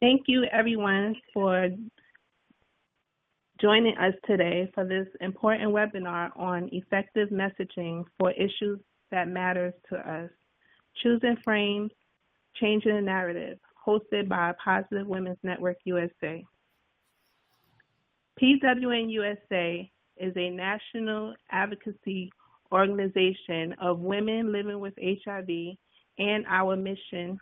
Thank you, everyone, for joining us today for this important webinar on effective messaging for issues that matters to us. Choosing Frames, Changing the Narrative, hosted by Positive Women's Network USA. PWN USA is a national advocacy organization of women living with HIV, and our mission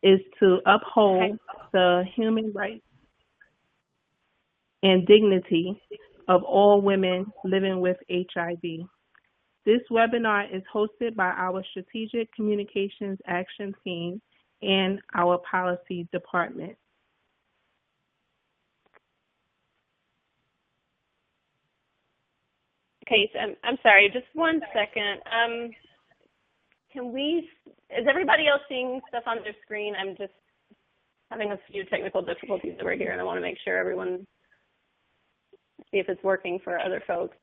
is to uphold the human rights and dignity of all women living with HIV. This webinar is hosted by our Strategic Communications Action Team and our Policy Department. Okay, so I'm sorry, just 1 second. Is everybody else seeing stuff on their screen? I'm just having a few technical difficulties over here, and I want to make sure everyone, see if it's working for other folks.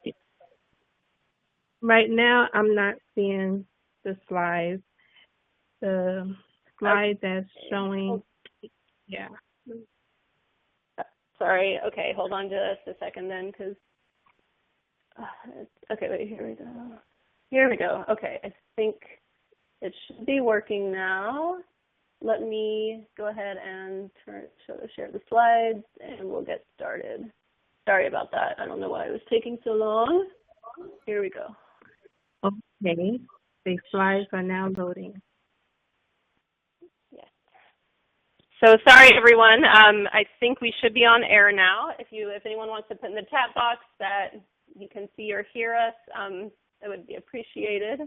Right now, I'm not seeing the slides. The slide that's showing, yeah. Sorry, okay, hold on just a second then, because, okay, wait, here we go. Here we go, okay, I think it should be working now. Let me go ahead and share the slides, and we'll get started. Sorry about that. I don't know why it was taking so long. Here we go. Okay, the slides are now loading. Yes. So sorry, everyone. I think we should be on air now. If anyone wants to put in the chat box that you can see or hear us, that would be appreciated.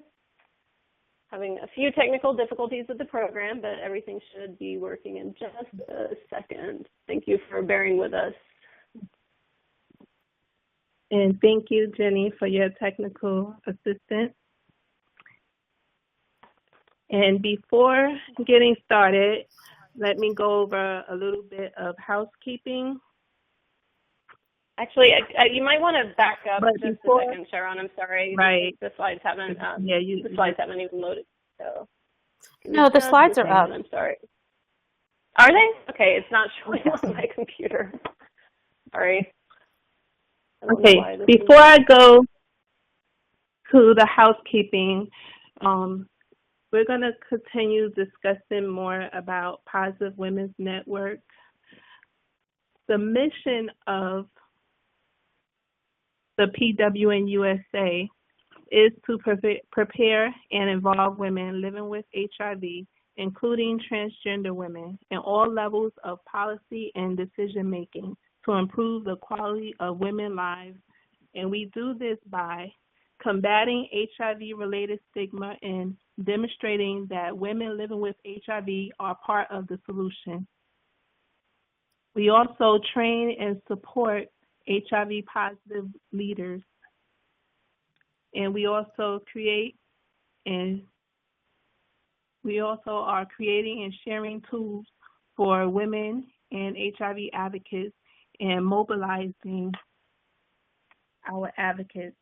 Having a few technical difficulties with the program, but everything should be working in just a second. Thank you for bearing with us. And thank you, Jenny, for your technical assistance. And before getting started, let me go over a little bit of housekeeping. Actually, you might want to back up just a second, Sharon. I'm sorry. Right. The slides haven't. The slides haven't even loaded. So. No, the slides are up. I'm sorry. Are they? Okay, it's not showing on my computer. Sorry. Okay. Before I go to the housekeeping, we're going to continue discussing more about Positive Women's Network. The mission of the PWN USA is to prepare and involve women living with HIV, including transgender women, in all levels of policy and decision making to improve the quality of women's lives. And we do this by combating HIV-related stigma and demonstrating that women living with HIV are part of the solution. We also train and support HIV-positive leaders. And we also are creating and sharing tools for women and HIV advocates and mobilizing our advocates.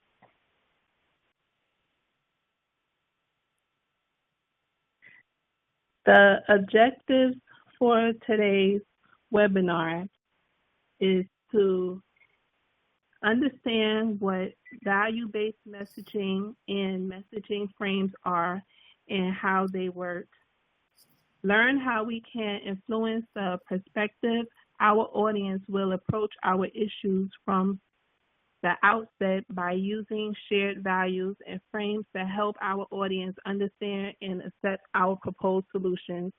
The objectives for today's webinar is to understand what value-based messaging and messaging frames are and how they work. Learn how we can influence the perspective our audience will approach our issues from the outset by using shared values and frames that help our audience understand and accept our proposed solutions,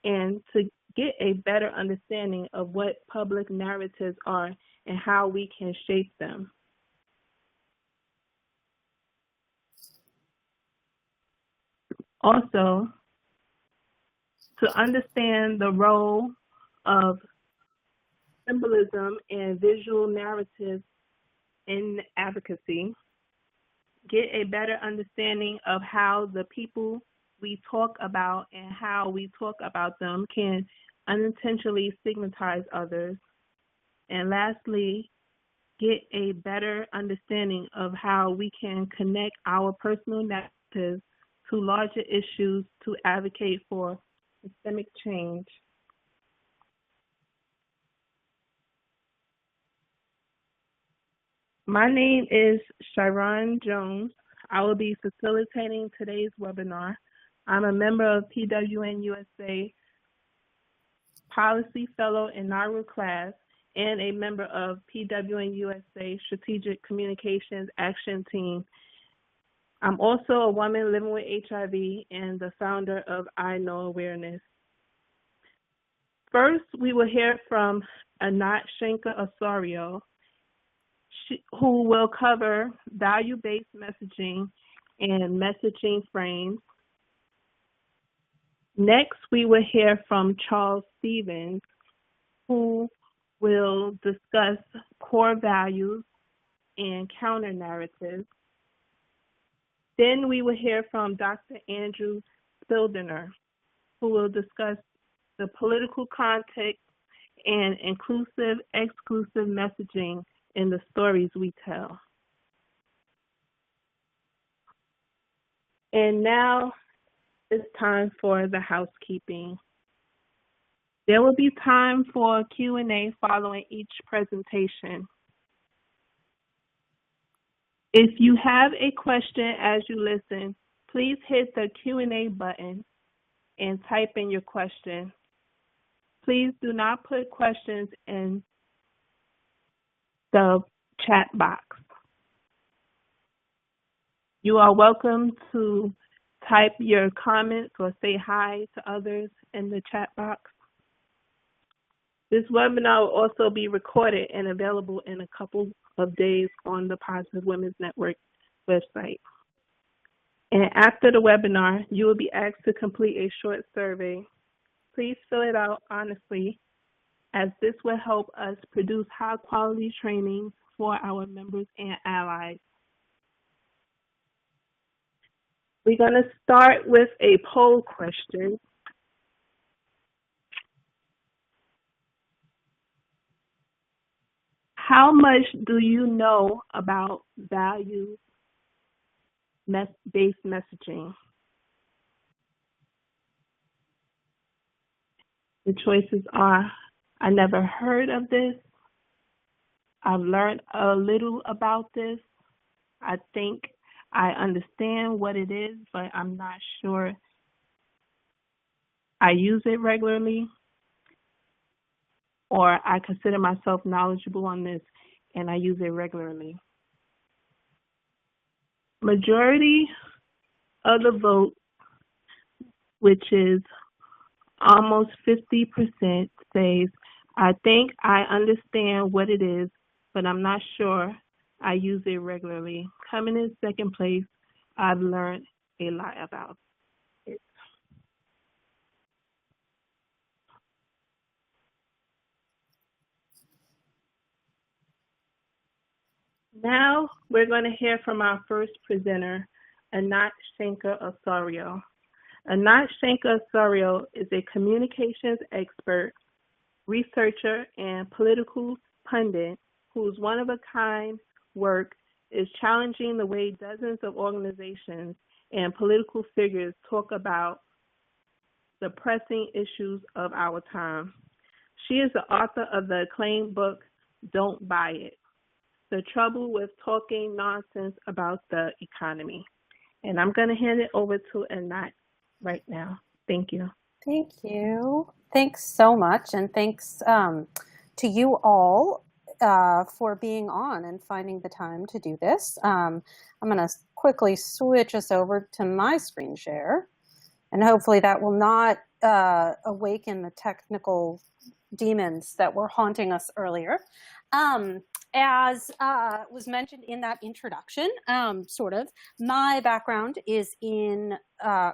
and to get a better understanding of what public narratives are and how we can shape them. Also, to understand the role of symbolism and visual narratives in advocacy, get a better understanding of how the people we talk about and how we talk about them can unintentionally stigmatize others. And lastly, get a better understanding of how we can connect our personal narratives to larger issues to advocate for systemic change. My name is Sharon Jones. I will be facilitating today's webinar. I'm a member of PWN USA Policy Fellow Inaugural Class and a member of PWN USA Strategic Communications Action Team. I'm also a woman living with HIV and the founder of I Know Awareness. First, we will hear from Anat Shenker-Osorio, who will cover value-based messaging and messaging frames. Next, we will hear from Charles Stevens, who will discuss core values and counter-narratives. Then we will hear from Dr. Andrew Spieldenner, who will discuss the political context and inclusive, exclusive messaging in the stories we tell. And now it's time for the housekeeping. There will be time for Q&A following each presentation. If you have a question as you listen, please hit the Q&A button and type in your question. Please do not put questions in the chat box. You are welcome to type your comments or say hi to others in the chat box. This webinar will also be recorded and available in a couple of days on the Positive Women's Network website. And after the webinar, you will be asked to complete a short survey. Please fill it out honestly, as this will help us produce high-quality training for our members and allies. We're going to start with a poll question. How much do you know about value-based messaging? The choices are, I never heard of this, I've learned a little about this, I think I understand what it is, but I'm not sure I use it regularly, or I consider myself knowledgeable on this and I use it regularly. Majority of the vote, which is almost 50%, says, I think I understand what it is, but I'm not sure I use it regularly. Coming in second place, I've learned a lot about it. Now we're going to hear from our first presenter, Anat Shenker-Osorio. Anat Shenker-Osorio is a communications expert, researcher, and political pundit whose one-of-a-kind work is challenging the way dozens of organizations and political figures talk about the pressing issues of our time. She is the author of the acclaimed book, Don't Buy It, The Trouble with Talking Nonsense About the Economy. And I'm going to hand it over to Anat right now. Thank you. Thank you. Thanks so much. And thanks to you all for being on and finding the time to do this. I'm going to quickly switch us over to my screen share. And hopefully that will not awaken the technical demons that were haunting us earlier. As was mentioned in that introduction, my background is in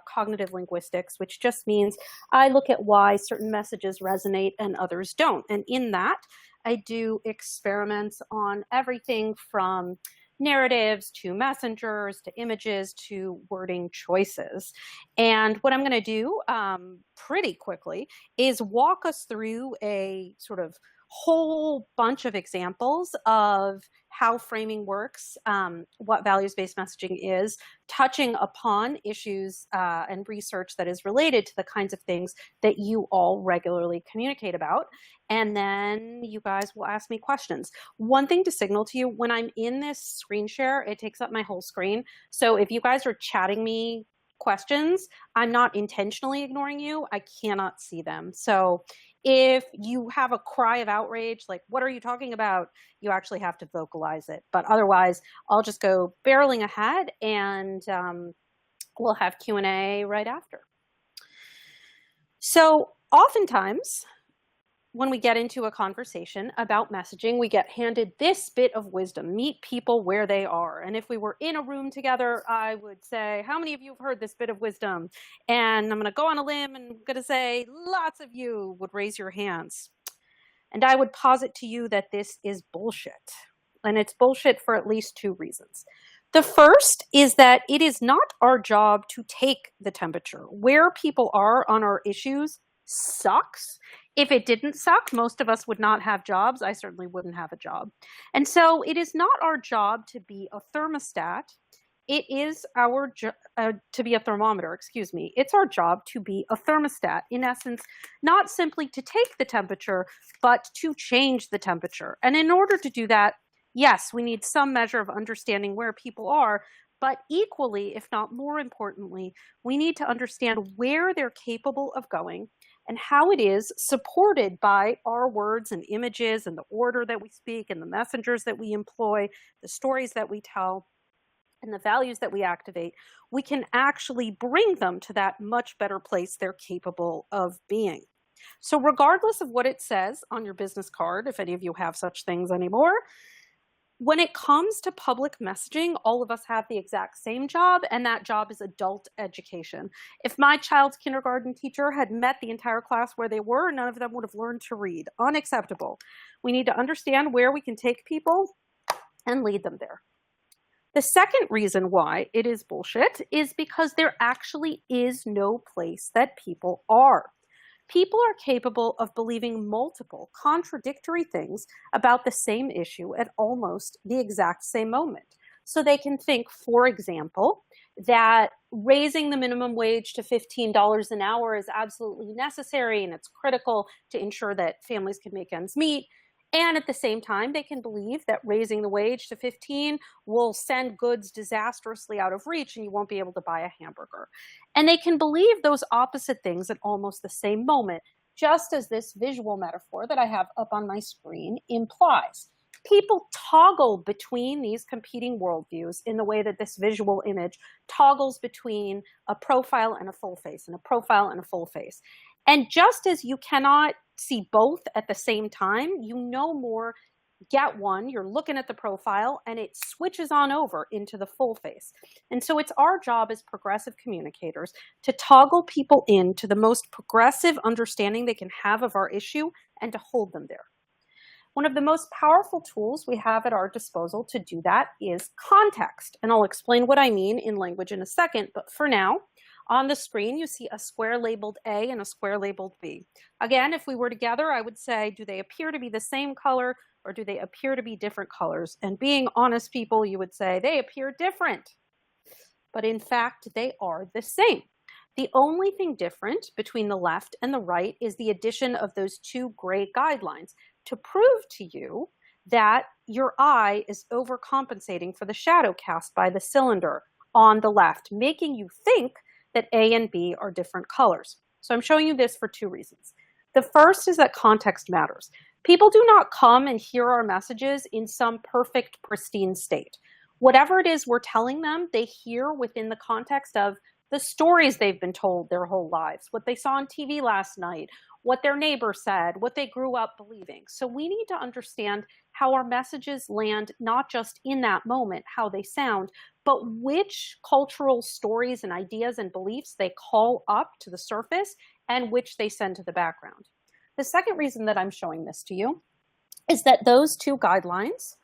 cognitive linguistics, which just means I look at why certain messages resonate and others don't. And in that, I do experiments on everything from narratives to messengers to images to wording choices. And what I'm going to do pretty quickly is walk us through a sort of whole bunch of examples of how framing works, what values-based messaging is, touching upon issues and research that is related to the kinds of things that you all regularly communicate about. And then you guys will ask me questions. One thing to signal to you, when I'm in this screen share, it takes up my whole screen. So if you guys are chatting me questions, I'm not intentionally ignoring you. I cannot see them. So if you have a cry of outrage, like, what are you talking about? You actually have to vocalize it. But otherwise, I'll just go barreling ahead and we'll have Q&A right after. So oftentimes, when we get into a conversation about messaging, we get handed this bit of wisdom: meet people where they are. And if we were in a room together, I would say, how many of you have heard this bit of wisdom? And I'm going to go on a limb and I'm going to say lots of you would raise your hands. And I would posit to you that this is bullshit. And it's bullshit for at least two reasons. The first is that it is not our job to take the temperature. Where people are on our issues sucks. If it didn't suck, most of us would not have jobs. I certainly wouldn't have a job. And so it is not our job to be a thermostat. It is our to be a thermometer, excuse me. It's our job to be a thermostat, in essence, not simply to take the temperature, but to change the temperature. And in order to do that, yes, we need some measure of understanding where people are, but equally, if not more importantly, we need to understand where they're capable of going and how it is supported by our words and images and the order that we speak and the messengers that we employ, the stories that we tell, and the values that we activate, we can actually bring them to that much better place they're capable of being. So regardless of what it says on your business card, if any of you have such things anymore, when it comes to public messaging, all of us have the exact same job, and that job is adult education. If my child's kindergarten teacher had met the entire class where they were, none of them would have learned to read. Unacceptable. We need to understand where we can take people and lead them there. The second reason why it is bullshit is because there actually is no place that people are. People are capable of believing multiple contradictory things about the same issue at almost the exact same moment. So they can think, for example, that raising the minimum wage to $15 an hour is absolutely necessary and it's critical to ensure that families can make ends meet. And at the same time, they can believe that raising the wage to 15 will send goods disastrously out of reach and you won't be able to buy a hamburger. And they can believe those opposite things at almost the same moment, just as this visual metaphor that I have up on my screen implies. People toggle between these competing worldviews in the way that this visual image toggles between a profile and a full face, and a profile and a full face. And just as you cannot see both at the same time, you no more get one, you're looking at the profile and it switches on over into the full face. And so it's our job as progressive communicators to toggle people into the most progressive understanding they can have of our issue and to hold them there. One of the most powerful tools we have at our disposal to do that is context. And I'll explain what I mean in language in a second, but for now, on the screen, you see a square labeled A and a square labeled B. Again, if we were together, I would say, do they appear to be the same color or do they appear to be different colors? And being honest people, you would say they appear different. But in fact, they are the same. The only thing different between the left and the right is the addition of those two gray guidelines to prove to you that your eye is overcompensating for the shadow cast by the cylinder on the left, making you think that A and B are different colors. So I'm showing you this for two reasons. The first is that context matters. People do not come and hear our messages in some perfect, pristine state. Whatever it is we're telling them, they hear within the context of the stories they've been told their whole lives, what they saw on TV last night, what their neighbor said, what they grew up believing. So we need to understand how our messages land, not just in that moment, how they sound, but which cultural stories and ideas and beliefs they call up to the surface and which they send to the background. The second reason that I'm showing this to you is that those two guidelines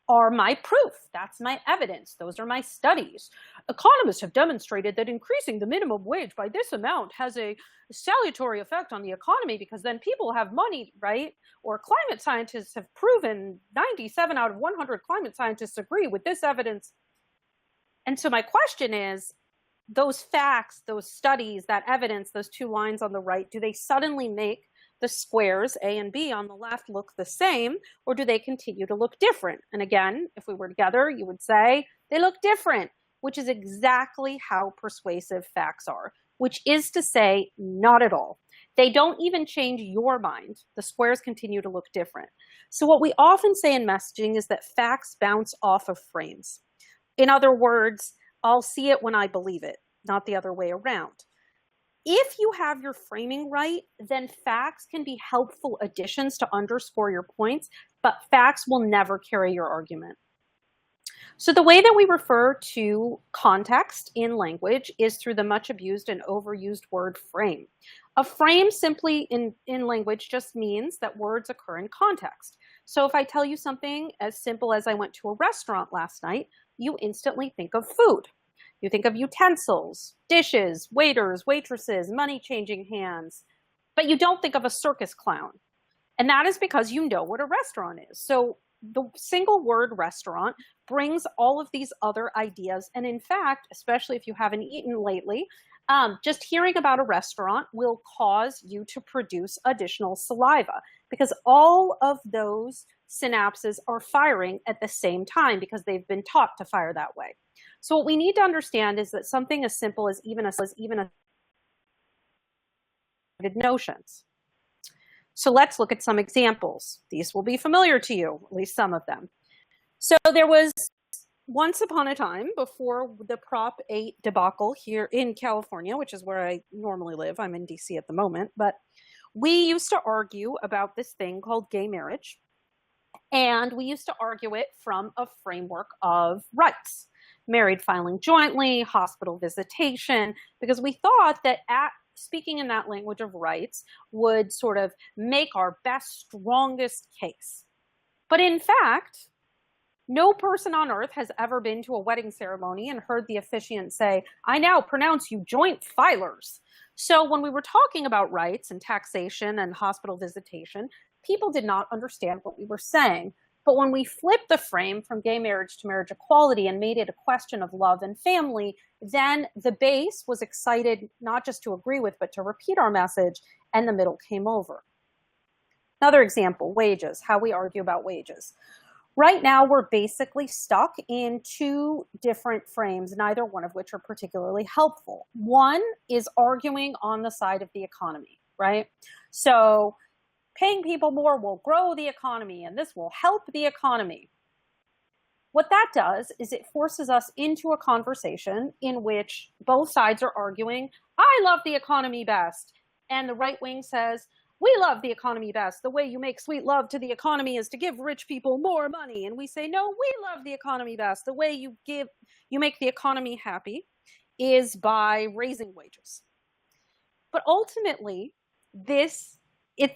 are my proof. That's my evidence. Those are my studies. Economists have demonstrated that increasing the minimum wage by this amount has a salutary effect on the economy because then people have money, right? Or climate scientists have proven, 97 out of 100 climate scientists agree with this evidence. And so my question is, those facts, those studies, that evidence, those two lines on the right, do they suddenly make the squares A and B on the left look the same, or do they continue to look different? And again, if we were together, you would say they look different, which is exactly how persuasive facts are, which is to say, not at all. They don't even change your mind. The squares continue to look different. So what we often say in messaging is that facts bounce off of frames. In other words, I'll see it when I believe it, not the other way around. If you have your framing right, then facts can be helpful additions to underscore your points, but facts will never carry your argument. So the way that we refer to context in language is through the much abused and overused word frame. A frame simply in language just means that words occur in context. So if I tell you something as simple as I went to a restaurant last night, you instantly think of food. You think of utensils, dishes, waiters, waitresses, money changing hands, but you don't think of a circus clown. And that is because you know what a restaurant is. So the single word restaurant brings all of these other ideas. And in fact, especially if you haven't eaten lately, just hearing about a restaurant will cause you to produce additional saliva because all of those synapses are firing at the same time because they've been taught to fire that way. So what we need to understand is that something as simple as even a notions. So let's look at some examples. These will be familiar to you, at least some of them. So there was once upon a time before the Prop 8 debacle here in California, which is where I normally live. I'm in DC at the moment, but we used to argue about this thing called gay marriage. And we used to argue it from a framework of rights, married filing jointly, hospital visitation, because we thought that speaking in that language of rights would sort of make our best, strongest case. But in fact, no person on earth has ever been to a wedding ceremony and heard the officiant say, "I now pronounce you joint filers." So when we were talking about rights and taxation and hospital visitation, people did not understand what we were saying. But when we flipped the frame from gay marriage to marriage equality and made it a question of love and family, then the base was excited not just to agree with, but to repeat our message, and the middle came over. Another example, wages, how we argue about wages. Right now, we're basically stuck in two different frames, neither one of which are particularly helpful. One is arguing on the side of the economy, right? So paying people more will grow the economy, and this will help the economy. What that does is it forces us into a conversation in which both sides are arguing, "I love the economy best." And the right wing says, "We love the economy best. The way you make sweet love to the economy is to give rich people more money." And we say, "No, we love the economy best. The way you make the economy happy is by raising wages." But ultimately,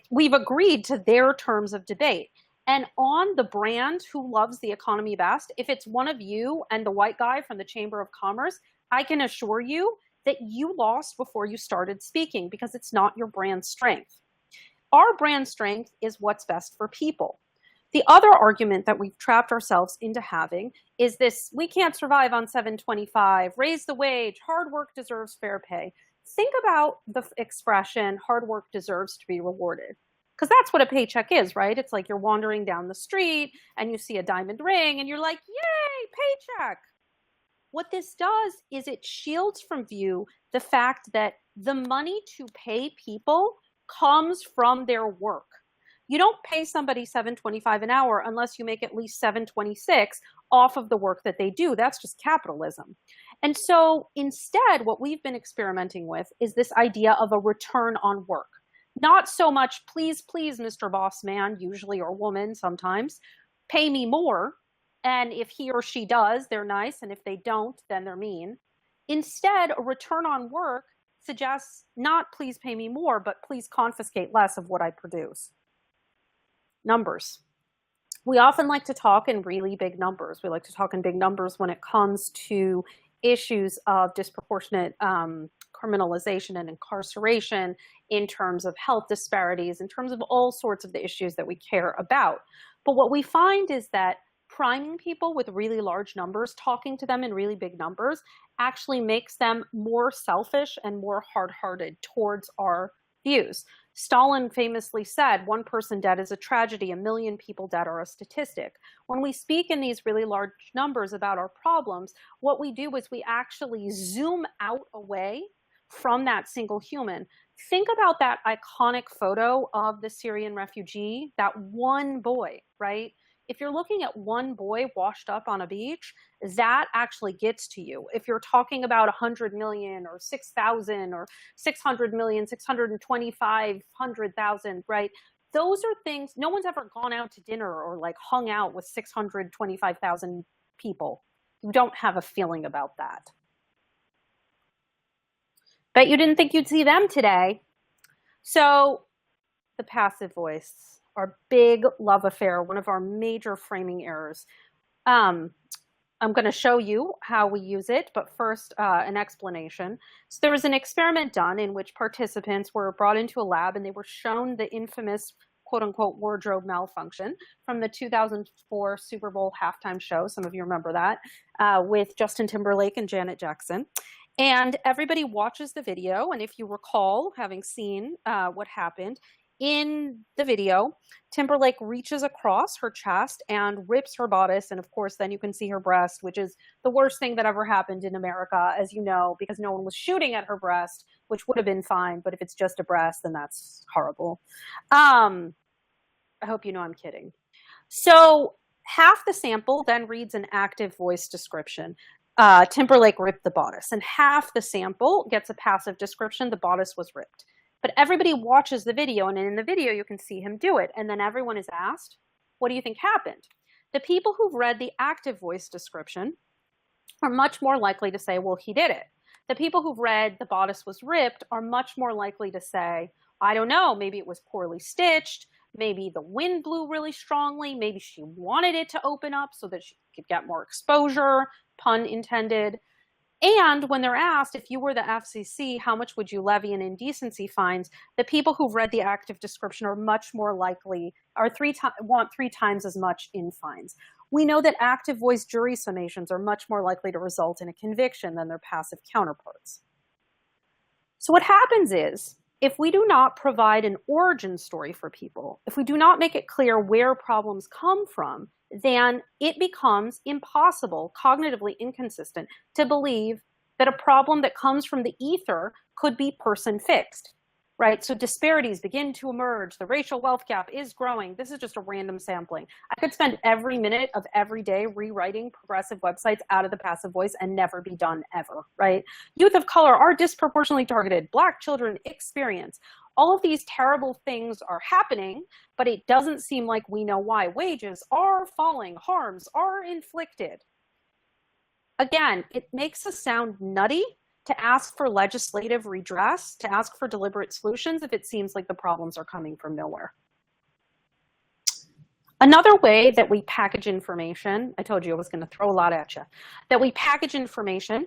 we've agreed to their terms of debate. And on the brand Who Loves the Economy Best, if it's one of you and the white guy from the Chamber of Commerce, I can assure you that you lost before you started speaking because it's not your brand strength. Our brand strength is what's best for people. The other argument that we've trapped ourselves into having is this: we can't survive on $7.25, raise the wage, hard work deserves fair pay. Think about the expression, hard work deserves to be rewarded. Because that's what a paycheck is, right? It's like you're wandering down the street and you see a diamond ring and you're like, yay, paycheck. What this does is it shields from view the fact that the money to pay people comes from their work. You don't pay somebody $7.25 an hour unless you make at least $7.26 off of the work that they do. That's just capitalism. And so instead, what we've been experimenting with is this idea of a return on work. Not so much, please, please, Mr. Boss Man, usually, or woman sometimes, pay me more. And if he or she does, they're nice. And if they don't, then they're mean. Instead, a return on work suggests not please pay me more, but please confiscate less of what I produce. Numbers. We often like to talk in really big numbers. We like to talk in big numbers when it comes to issues of disproportionate criminalization and incarceration, in terms of health disparities, in terms of all sorts of the issues that we care about. But what we find is that priming people with really large numbers, talking to them in really big numbers, actually makes them more selfish and more hard-hearted towards our views. Stalin famously said, 1 person dead is a tragedy, 1 million people dead are a statistic. When we speak in these really large numbers about our problems, what we do is we actually zoom out away from that single human. Think about that iconic photo of the Syrian refugee, that one boy, right? If you're looking at one boy washed up on a beach, that actually gets to you. If you're talking about 100 million or 6,000 or 600 million, 625,000, right? Those are things, no one's ever gone out to dinner or like hung out with 625,000 people. You don't have a feeling about that. Bet you didn't think you'd see them today. So the passive voice, our big love affair, one of our major framing errors. I'm going to show you how we use it, but first an explanation. So there was an experiment done in which participants were brought into a lab and they were shown the infamous quote unquote wardrobe malfunction from the 2004 Super Bowl halftime show. Some of you remember that, with Justin Timberlake and Janet Jackson. And everybody watches the video. And if you recall having seen what happened, in the video, Timberlake reaches across her chest and rips her bodice. And of course, then you can see her breast, which is the worst thing that ever happened in America, as you know, because no one was shooting at her breast, which would have been fine. But if it's just a breast, then that's horrible. I hope you know I'm kidding. So half the sample then reads an active voice description. Timberlake ripped the bodice, and half the sample gets a passive description. The bodice was ripped. But everybody watches the video, and in the video, you can see him do it. And then everyone is asked, what do you think happened? The people who've read the active voice description are much more likely to say, well, he did it. The people who've read the bodice was ripped are much more likely to say, I don't know, maybe it was poorly stitched. Maybe the wind blew really strongly. Maybe she wanted it to open up so that she could get more exposure, pun intended. And when they're asked, if you were the FCC, how much would you levy in indecency fines? The people who've read the active description are much more likely, want 3 times as much in fines. We know that active voice jury summations are much more likely to result in a conviction than their passive counterparts. So what happens is, if we do not provide an origin story for people, if we do not make it clear where problems come from, then it becomes impossible, cognitively inconsistent, to believe that a problem that comes from the ether could be person fixed, right? So disparities begin to emerge. The racial wealth gap is growing. This is just a random sampling. I could spend every minute of every day rewriting progressive websites out of the passive voice and never be done ever, right? Youth of color are disproportionately targeted. Black children experience. All of these terrible things are happening, but it doesn't seem like we know why. Wages are falling, harms are inflicted. Again, it makes us sound nutty to ask for legislative redress, to ask for deliberate solutions if it seems like the problems are coming from nowhere. Another way that we package information, I told you I was going to throw a lot at you, that we package information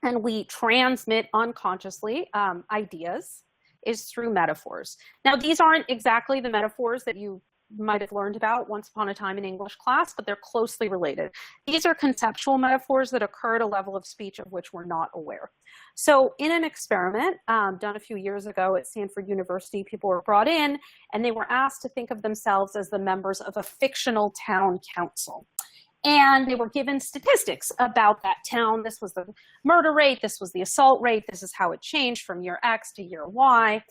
and we transmit unconsciously ideas is through metaphors. Now, these aren't exactly the metaphors that you might have learned about once upon a time in English class, but they're closely related. These are conceptual metaphors that occur at a level of speech of which we're not aware. So in an experiment done a few years ago at Stanford University, people were brought in and they were asked to think of themselves as the members of a fictional town council. And they were given statistics about that town. This was the murder rate, this was the assault rate, this is how it changed from year X to year Y.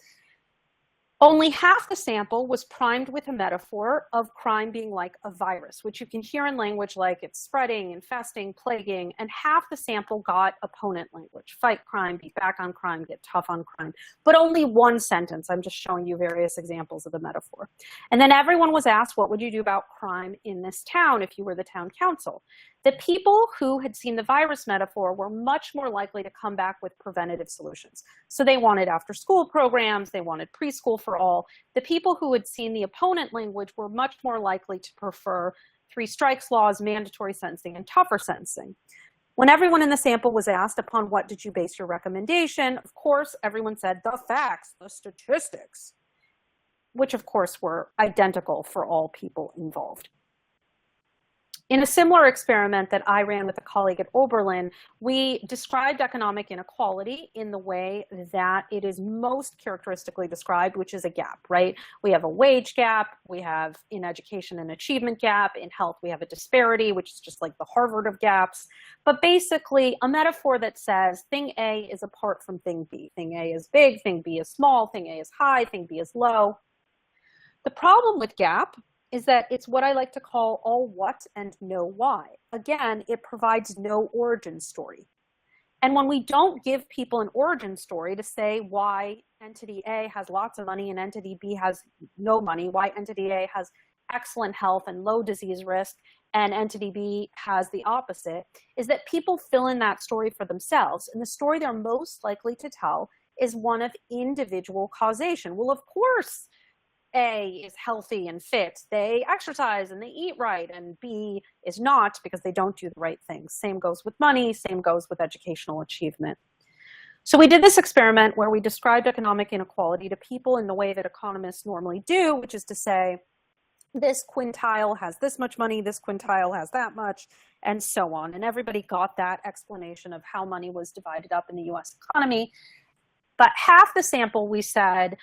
Only half the sample was primed with a metaphor of crime being like a virus, which you can hear in language like it's spreading, infesting, plaguing, and half the sample got opponent language, fight crime, beat back on crime, get tough on crime, but only one sentence. I'm just showing you various examples of the metaphor. And then everyone was asked, what would you do about crime in this town if you were the town council? The people who had seen the virus metaphor were much more likely to come back with preventative solutions. So they wanted after-school programs, they wanted preschool for all. The people who had seen the opponent language were much more likely to prefer 3 strikes laws, mandatory sentencing, and tougher sentencing. When everyone in the sample was asked, upon what did you base your recommendation, of course, everyone said the facts, the statistics, which of course were identical for all people involved. In a similar experiment that I ran with a colleague at Oberlin, we described economic inequality in the way that it is most characteristically described, which is a gap, right? We have a wage gap, we have in education an achievement gap, in health we have a disparity, which is just like the Harvard of gaps, but basically a metaphor that says thing A is apart from thing B. Thing A is big, thing B is small, thing A is high, thing B is low. The problem with gap is that it's what I like to call all what and no why. Again, it provides no origin story. And when we don't give people an origin story to say why entity A has lots of money and entity B has no money, why entity A has excellent health and low disease risk and entity B has the opposite, is that people fill in that story for themselves. And the story they're most likely to tell is one of individual causation. Well, of course, A is healthy and fit, they exercise and they eat right, and B is not because they don't do the right things. Same goes with money, same goes with educational achievement. So we did this experiment where we described economic inequality to people in the way that economists normally do, which is to say, this quintile has this much money, this quintile has that much, and so on. And everybody got that explanation of how money was divided up in the US economy. But half the sample we said,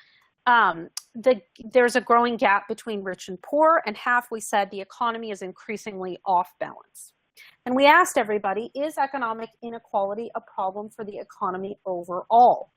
there's a growing gap between rich and poor, and half we said the economy is increasingly off balance. And we asked everybody, is economic inequality a problem for the economy overall?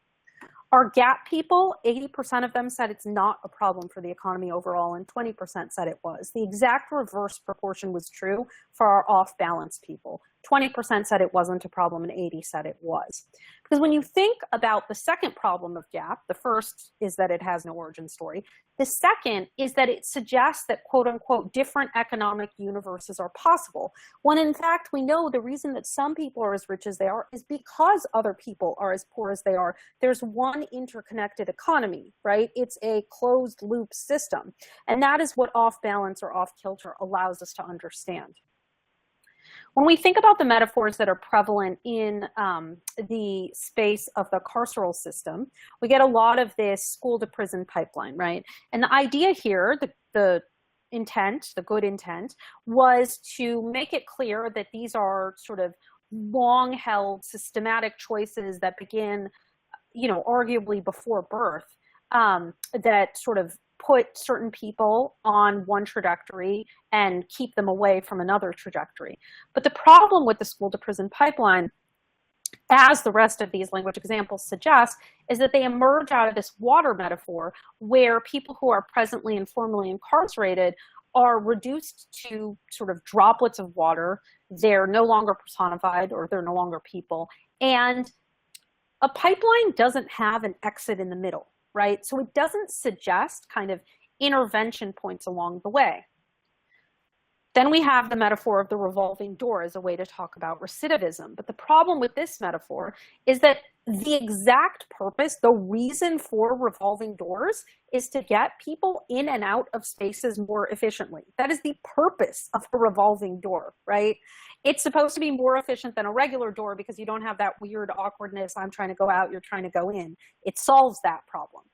Our gap people, 80% of them said it's not a problem for the economy overall, and 20% said it was. The exact reverse proportion was true for our off-balance people. 20% said it wasn't a problem, and 80% said it was. Because when you think about the second problem of gap, the first is that it has no origin story. The second is that it suggests that, quote unquote, different economic universes are possible, when in fact we know the reason that some people are as rich as they are is because other people are as poor as they are. There's one interconnected economy, right? It's a closed loop system. And that is what off balance or off kilter allows us to understand. When we think about the metaphors that are prevalent in the space of the carceral system, we get a lot of this school to prison pipeline, right? And the idea here, the intent, the good intent, was to make it clear that these are sort of long-held systematic choices that begin, you know, arguably before birth, that sort of put certain people on one trajectory and keep them away from another trajectory. But the problem with the school to prison pipeline, as the rest of these language examples suggest, is that they emerge out of this water metaphor where people who are presently and formerly incarcerated are reduced to sort of droplets of water. They're no longer personified, or they're no longer people. And a pipeline doesn't have an exit in the middle, right? So it doesn't suggest kind of intervention points along the way. Then we have the metaphor of the revolving door as a way to talk about recidivism. But the problem with this metaphor is that the exact purpose, the reason for revolving doors, is to get people in and out of spaces more efficiently. That is the purpose of a revolving door, right? It's supposed to be more efficient than a regular door because you don't have that weird awkwardness, I'm trying to go out, you're trying to go in. It solves that problem.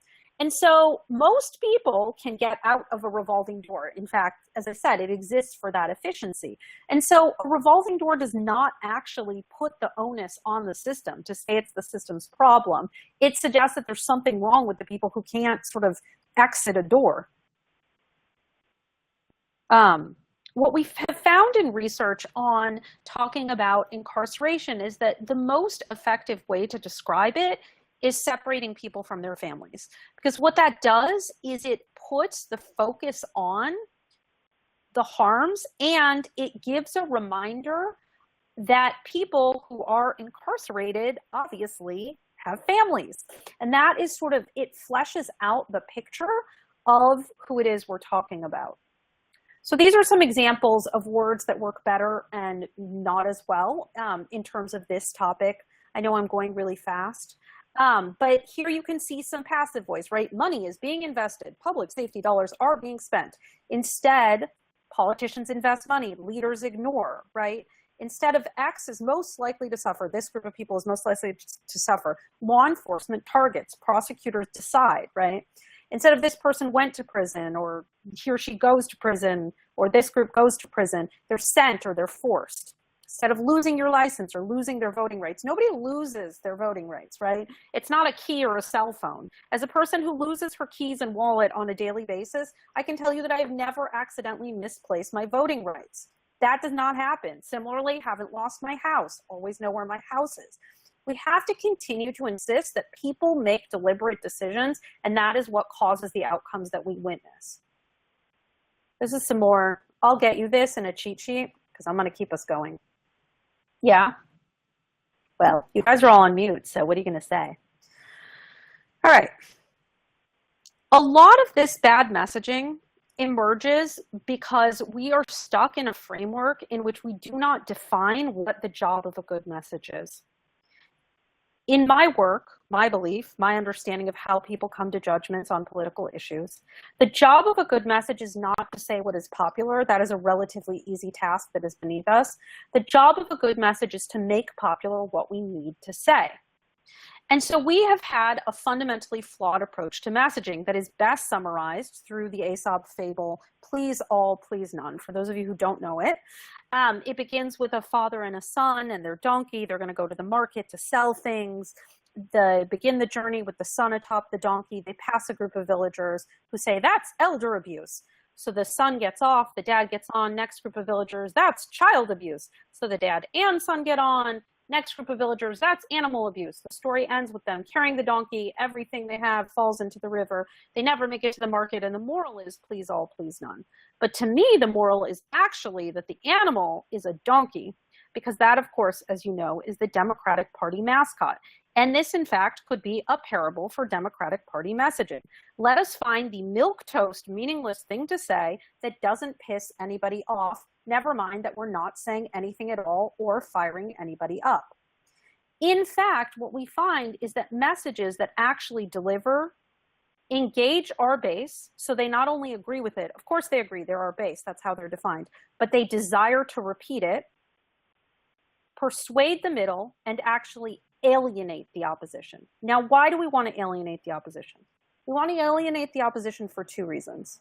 And so most people can get out of a revolving door. In fact, as I said, it exists for that efficiency. And so a revolving door does not actually put the onus on the system to say it's the system's problem. It suggests that there's something wrong with the people who can't sort of exit a door. What we have found in research on talking about incarceration is that the most effective way to describe it is separating people from their families. Because what that does is it puts the focus on the harms, and it gives a reminder that people who are incarcerated obviously have families. And that is sort of, it fleshes out the picture of who it is we're talking about. So these are some examples of words that work better and not as well in terms of this topic. I know I'm going really fast, but here you can see some passive voice, right? Money is being invested. Public safety dollars are being spent. Instead, politicians invest money. Leaders ignore, right? Instead of X is most likely to suffer, this group of people is most likely to suffer. Law enforcement targets, prosecutors decide, right? Instead of this person went to prison, or he or she goes to prison, or this group goes to prison, they're sent or they're forced. Instead of losing your license or losing their voting rights, nobody loses their voting rights, right? It's not a key or a cell phone. As a person who loses her keys and wallet on a daily basis, I can tell you that I have never accidentally misplaced my voting rights. That does not happen. Similarly, haven't lost my house, always know where my house is. We have to continue to insist that people make deliberate decisions, and that is what causes the outcomes that we witness. This is some more, I'll get you this in a cheat sheet, because I'm going to keep us going. Yeah? Well, you guys are all on mute, so what are you going to say? All right. A lot of this bad messaging emerges because we are stuck in a framework in which we do not define what the job of a good message is. In my work, my belief, my understanding of how people come to judgments on political issues, the job of a good message is not to say what is popular. That is a relatively easy task that is beneath us. The job of a good message is to make popular what we need to say. And so we have had a fundamentally flawed approach to messaging that is best summarized through the Aesop fable, please all, please none. For those of you who don't know it, it begins with a father and a son and their donkey. They're going to go to the market to sell things. They begin the journey with the son atop the donkey. They pass a group of villagers who say, that's elder abuse. So the son gets off, the dad gets on, next group of villagers, that's child abuse. So the dad and son get on. Next group of villagers, that's animal abuse. The story ends with them carrying the donkey. Everything they have falls into the river. They never make it to the market. And the moral is please all, please none. But to me, the moral is actually that the animal is a donkey, because that, of course, as you know, is the Democratic Party mascot. And this, in fact, could be a parable for Democratic Party messaging. Let us find the milquetoast, meaningless thing to say that doesn't piss anybody off. Never mind that we're not saying anything at all or firing anybody up. In fact, what we find is that messages that actually deliver engage our base, so they not only agree with it, of course they agree, they're our base, that's how they're defined, but they desire to repeat it, persuade the middle, and actually alienate the opposition. Now, why do we want to alienate the opposition? We want to alienate the opposition for two reasons.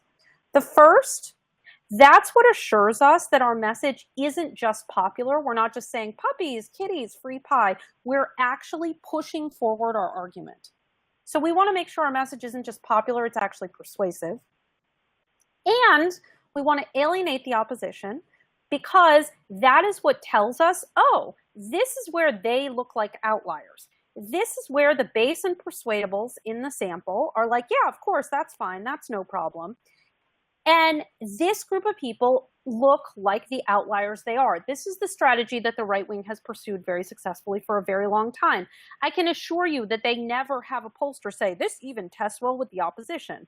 The first, that's what assures us that our message isn't just popular. We're not just saying puppies, kitties, free pie. We're actually pushing forward our argument. So we want to make sure our message isn't just popular, it's actually persuasive. And we want to alienate the opposition because that is what tells us, oh, this is where they look like outliers. This is where the base and persuadables in the sample are like, yeah, of course, that's fine. That's no problem. And this group of people look like the outliers they are. This is the strategy that the right wing has pursued very successfully for a very long time. I can assure you that they never have a pollster say, this even tests well with the opposition.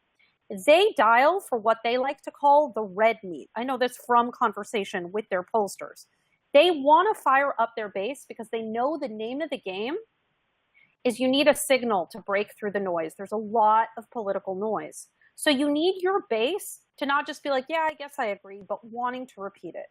They dial for what they like to call the red meat. I know this from conversation with their pollsters. They want to fire up their base because they know the name of the game is you need a signal to break through the noise. There's a lot of political noise. So you need your base to not just be like, yeah, I guess I agree, but wanting to repeat it.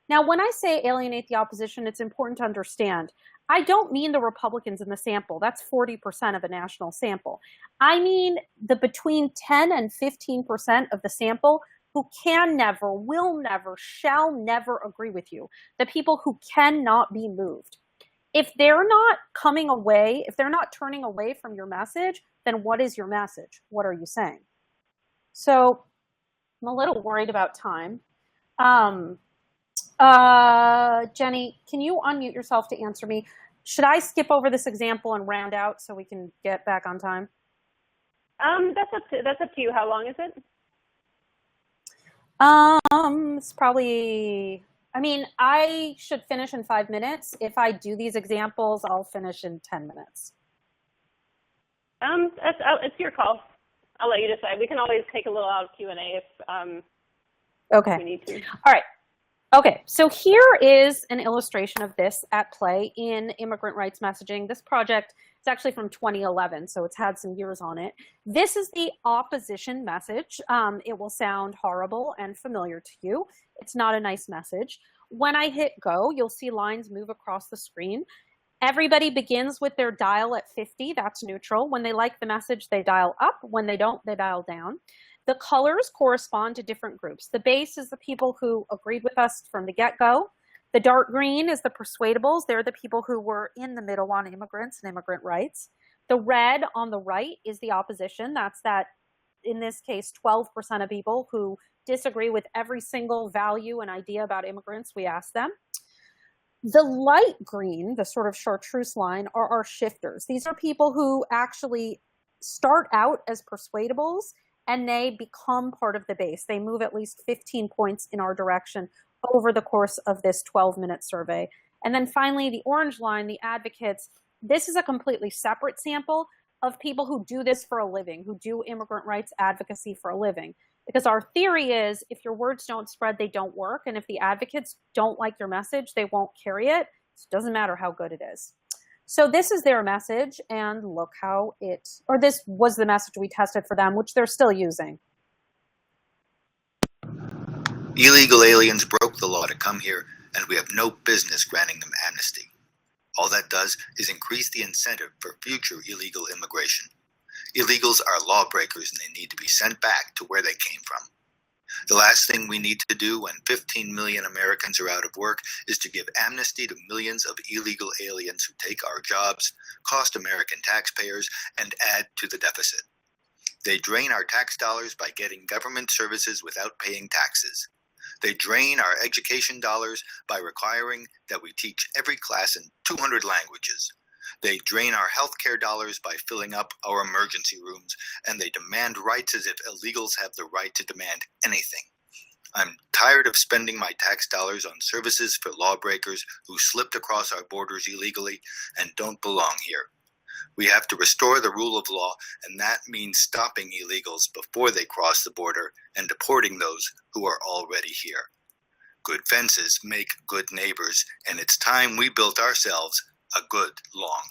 Now, when I say alienate the opposition, it's important to understand, I don't mean the Republicans in the sample. That's 40% of a national sample. I mean the between 10 and 15% of the sample who can never, will never, shall never agree with you. The people who cannot be moved. If they're not coming away, if they're not turning away from your message, then what is your message? What are you saying? So I'm a little worried about time. Jenny, can you unmute yourself to answer me? Should I skip over this example and round out so we can get back on time? That's up to you. How long is it? It's probably, I mean, I should finish in 5 minutes. If I do these examples, I'll finish in 10 minutes. It's your call. I'll let you decide. We can always take a little out of Q&A Okay. We need to. All right. Okay, so here is an illustration of this at play in immigrant rights messaging. This project is actually from 2011, so it's had some years on it. This is the opposition message. It will sound horrible and familiar to you. It's not a nice message. When I hit go, you'll see lines move across the screen. Everybody begins with their dial at 50. That's neutral. When they like the message, they dial up. When they don't, they dial down. The colors correspond to different groups. The base is the people who agreed with us from the get-go. The dark green is the persuadables. They're the people who were in the middle on immigrants and immigrant rights. The red on the right is the opposition. That's that, in this case, 12% of people who disagree with every single value and idea about immigrants we asked them. The light green, the sort of chartreuse line, are our shifters. These are people who actually start out as persuadables and they become part of the base. They move at least 15 points in our direction over the course of this 12-minute survey. And then finally, the orange line, the advocates. This is a completely separate sample of people who do this for a living, who do immigrant rights advocacy for a living. Because our theory is if your words don't spread, they don't work. And if the advocates don't like your message, they won't carry it. It doesn't matter how good it is. So this is their message, and look how this was the message we tested for them, which they're still using. Illegal aliens broke the law to come here, and we have no business granting them amnesty. All that does is increase the incentive for future illegal immigration. Illegals are lawbreakers, and they need to be sent back to where they came from. The last thing we need to do when 15 million Americans are out of work is to give amnesty to millions of illegal aliens who take our jobs, cost American taxpayers, and add to the deficit. They drain our tax dollars by getting government services without paying taxes. They drain our education dollars by requiring that we teach every class in 200 languages. They drain our healthcare dollars by filling up our emergency rooms, and they demand rights as if illegals have the right to demand anything. I'm tired of spending my tax dollars on services for lawbreakers who slipped across our borders illegally and don't belong here. We have to restore the rule of law, and that means stopping illegals before they cross the border and deporting those who are already here. Good fences make good neighbors, and it's time we built ourselves a good long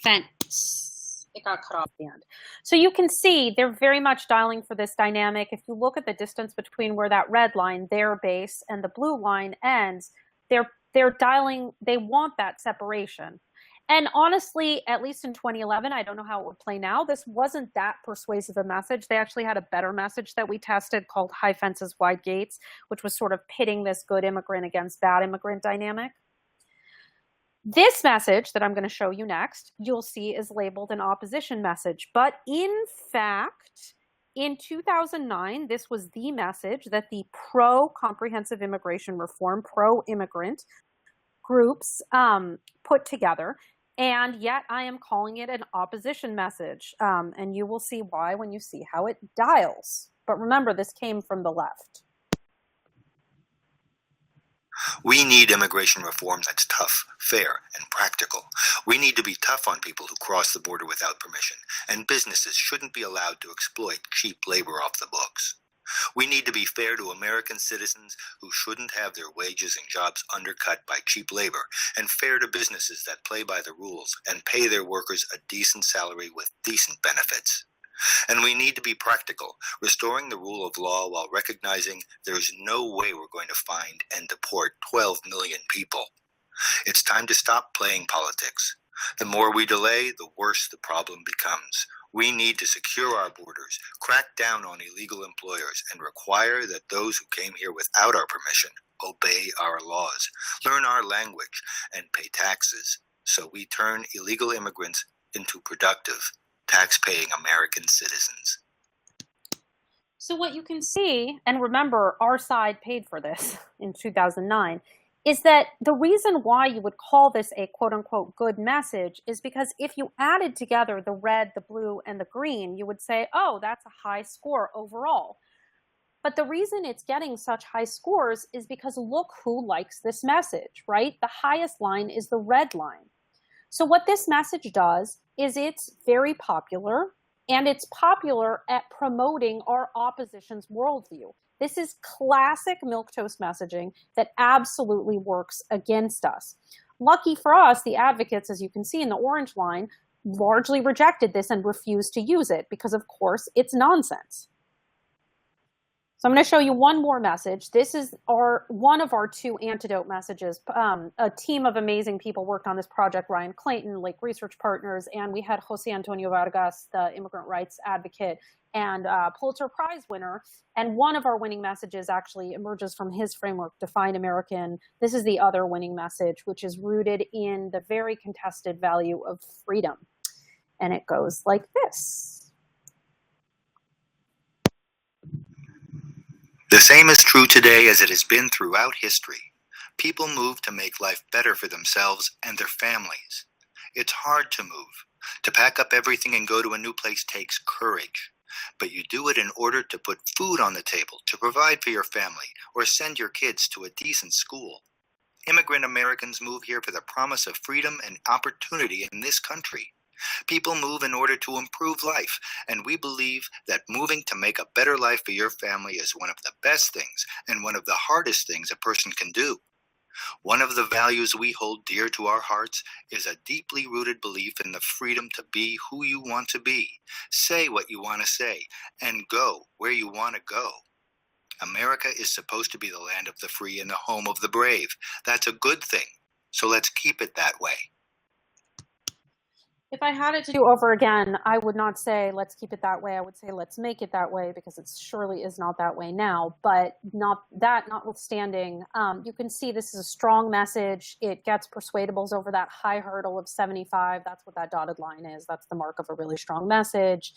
fence. It got cut off at the end. So you can see they're very much dialing for this dynamic. If you look at the distance between where that red line, their base, and the blue line ends, they're dialing, they want that separation. And honestly, at least in 2011, I don't know how it would play now, this wasn't that persuasive a message. They actually had a better message that we tested called High Fences, Wide Gates, which was sort of pitting this good immigrant against bad immigrant dynamic. This message that I'm going to show you next, you'll see is labeled an opposition message. But in fact, in 2009, this was the message that the pro-comprehensive immigration reform, pro-immigrant groups put together. And yet I am calling it an opposition message. And you will see why when you see how it dials. But remember, this came from the left. We need immigration reform that's tough, fair, and practical. We need to be tough on people who cross the border without permission, and businesses shouldn't be allowed to exploit cheap labor off the books. We need to be fair to American citizens who shouldn't have their wages and jobs undercut by cheap labor, and fair to businesses that play by the rules and pay their workers a decent salary with decent benefits. And we need to be practical, restoring the rule of law while recognizing there's no way we're going to find and deport 12 million people. It's time to stop playing politics. The more we delay, the worse the problem becomes. We need to secure our borders, crack down on illegal employers, and require that those who came here without our permission obey our laws, learn our language, and pay taxes, so we turn illegal immigrants into productive, tax-paying American citizens. So what you can see, and remember, our side paid for this in 2009, is that the reason why you would call this a quote-unquote good message is because if you added together the red, the blue, and the green, you would say, oh, that's a high score overall. But the reason it's getting such high scores is because look who likes this message, right? The highest line is the red line. So what this message does is it's very popular, and it's popular at promoting our opposition's worldview. This is classic milquetoast messaging that absolutely works against us. Lucky for us, the advocates, as you can see in the orange line, largely rejected this and refused to use it because, of course, it's nonsense. So I'm going to show you one more message. This is one of our 2 antidote messages. A team of amazing people worked on this project, Ryan Clayton, Lake Research Partners, and we had Jose Antonio Vargas, the immigrant rights advocate and Pulitzer Prize winner. And one of our winning messages actually emerges from his framework, Define American. This is the other winning message, which is rooted in the very contested value of freedom. And it goes like this. The same is true today as it has been throughout history. People move to make life better for themselves and their families. It's hard to move. To pack up everything and go to a new place takes courage. But you do it in order to put food on the table, to provide for your family, or send your kids to a decent school. Immigrant Americans move here for the promise of freedom and opportunity in this country. People move in order to improve life, and we believe that moving to make a better life for your family is one of the best things and one of the hardest things a person can do. One of the values we hold dear to our hearts is a deeply rooted belief in the freedom to be who you want to be, say what you want to say, and go where you want to go. America is supposed to be the land of the free and the home of the brave. That's a good thing, so let's keep it that way. If I had it to do over again, I would not say, let's keep it that way. I would say, let's make it that way, because it surely is not that way now. But notwithstanding, you can see this is a strong message. It gets persuadables over that high hurdle of 75. That's what that dotted line is. That's the mark of a really strong message.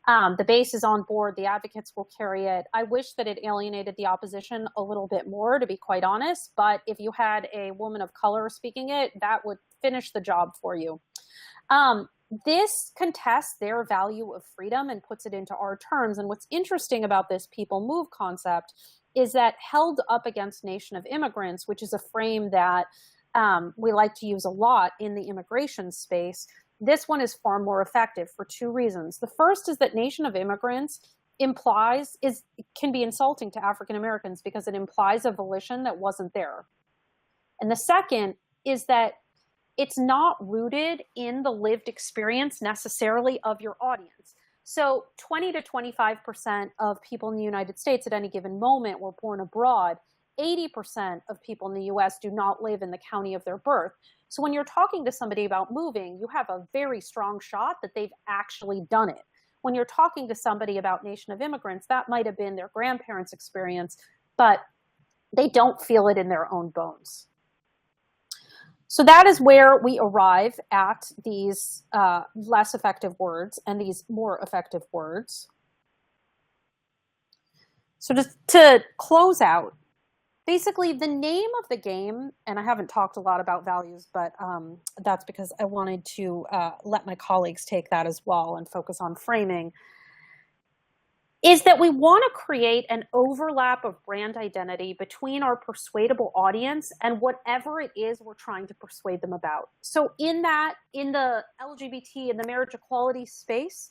The base is on board. The advocates will carry it. I wish that it alienated the opposition a little bit more, to be quite honest. But if you had a woman of color speaking it, that would finish the job for you. This contests their value of freedom and puts it into our terms. And what's interesting about this people move concept is that held up against nation of immigrants, which is a frame that we like to use a lot in the immigration space, this one is far more effective for 2 reasons. The first is that nation of immigrants can be insulting to African Americans because it implies a volition that wasn't there. And the second is that it's not rooted in the lived experience necessarily of your audience. So 20 to 25% of people in the United States at any given moment were born abroad. 80% of people in the US do not live in the county of their birth. So when you're talking to somebody about moving, you have a very strong shot that they've actually done it. When you're talking to somebody about Nation of Immigrants, that might have been their grandparents' experience, but they don't feel it in their own bones. So that is where we arrive at these less effective words and these more effective words. So just to close out, basically the name of the game, and I haven't talked a lot about values, but that's because I wanted to let my colleagues take that as well and focus on framing, is that we want to create an overlap of brand identity between our persuadable audience and whatever it is we're trying to persuade them about. So in the LGBT and the marriage equality space,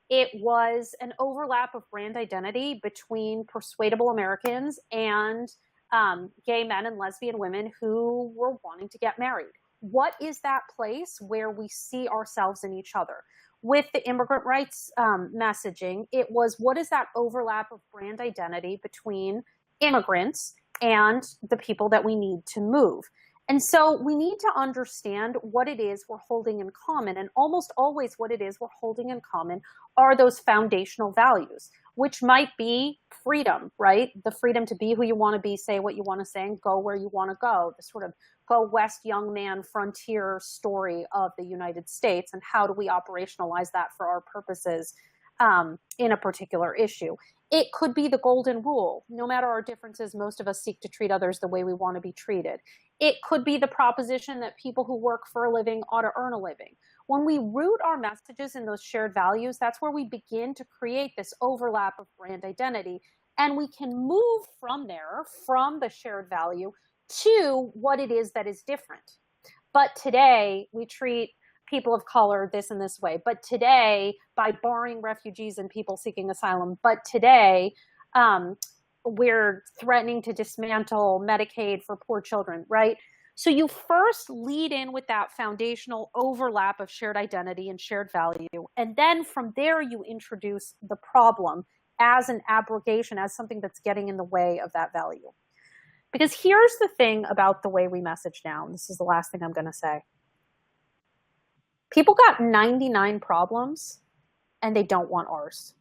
it was an overlap of brand identity between persuadable Americans and gay men and lesbian women who were wanting to get married. What is that place where we see ourselves in each other? With the immigrant rights messaging, it was, what is that overlap of brand identity between immigrants and the people that we need to move? And so we need to understand what it is we're holding in common. And almost always what it is we're holding in common are those foundational values, which might be freedom, right? The freedom to be who you want to be, say what you want to say, and go where you want to go. The sort of go west young man frontier story of the United States, and how do we operationalize that for our purposes in a particular issue. It could be the golden rule. No matter our differences, most of us seek to treat others the way we want to be treated. It could be the proposition that people who work for a living ought to earn a living. When we root our messages in those shared values, that's where we begin to create this overlap of brand identity. And we can move from there, from the shared value, to what it is that is different. But today, we treat people of color this and this way. But today, by barring refugees and people seeking asylum, but today, we're threatening to dismantle Medicaid for poor children, right? So you first lead in with that foundational overlap of shared identity and shared value. And then from there, you introduce the problem as an abrogation, as something that's getting in the way of that value. Because here's the thing about the way we message now, and this is the last thing I'm going to say. People got 99 problems, and they don't want ours.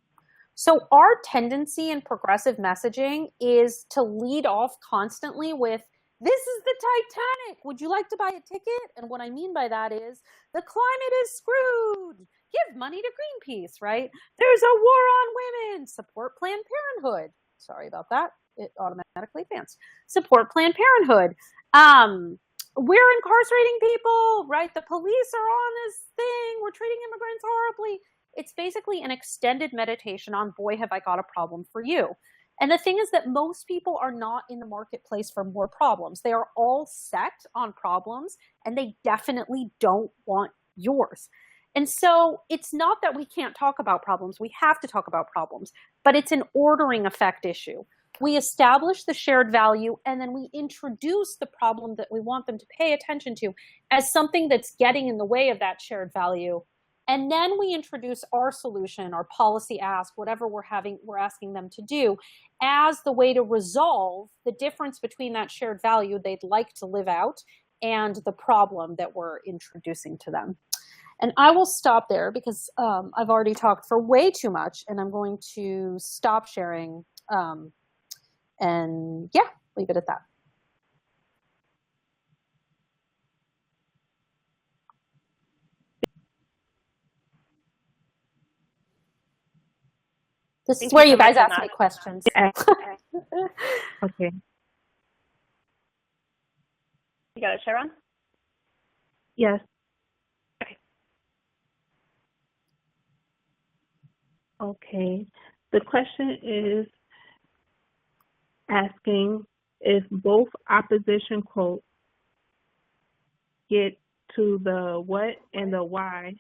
So our tendency in progressive messaging is to lead off constantly with, this is the Titanic. Would you like to buy a ticket? And what I mean by that is, the climate is screwed. Give money to Greenpeace, right? There's a war on women. Support Planned Parenthood. Sorry about that. It automatically advanced. Support Planned Parenthood. We're incarcerating people, right? The police are on this thing. We're treating immigrants horribly. It's basically an extended meditation on, boy, have I got a problem for you. And the thing is that most people are not in the marketplace for more problems. They are all set on problems, and they definitely don't want yours. And so it's not that we can't talk about problems. We have to talk about problems, but it's an ordering effect issue. We establish the shared value, and then we introduce the problem that we want them to pay attention to as something that's getting in the way of that shared value. And then we introduce our solution, our policy ask, whatever we're asking them to do, as the way to resolve the difference between that shared value they'd like to live out and the problem that we're introducing to them. And I will stop there because I've already talked for way too much, and I'm going to stop sharing. And yeah, leave it at that. This is where you guys ask me questions. Okay. You got it, Sharon? Yes. Okay. Okay. The question is asking if both opposition quotes get to the what and the why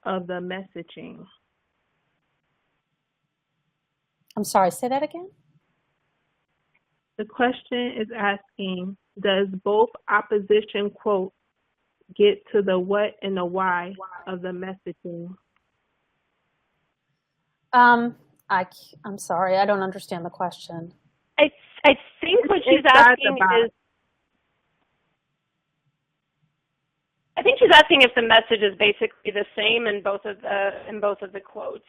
of the messaging. I'm sorry, say that again? The question is asking, does both opposition quotes get to the what and the why of the messaging? I'm sorry, I don't understand the question. I think what she's asking is, I think she's asking if the message is basically the same in both of the quotes.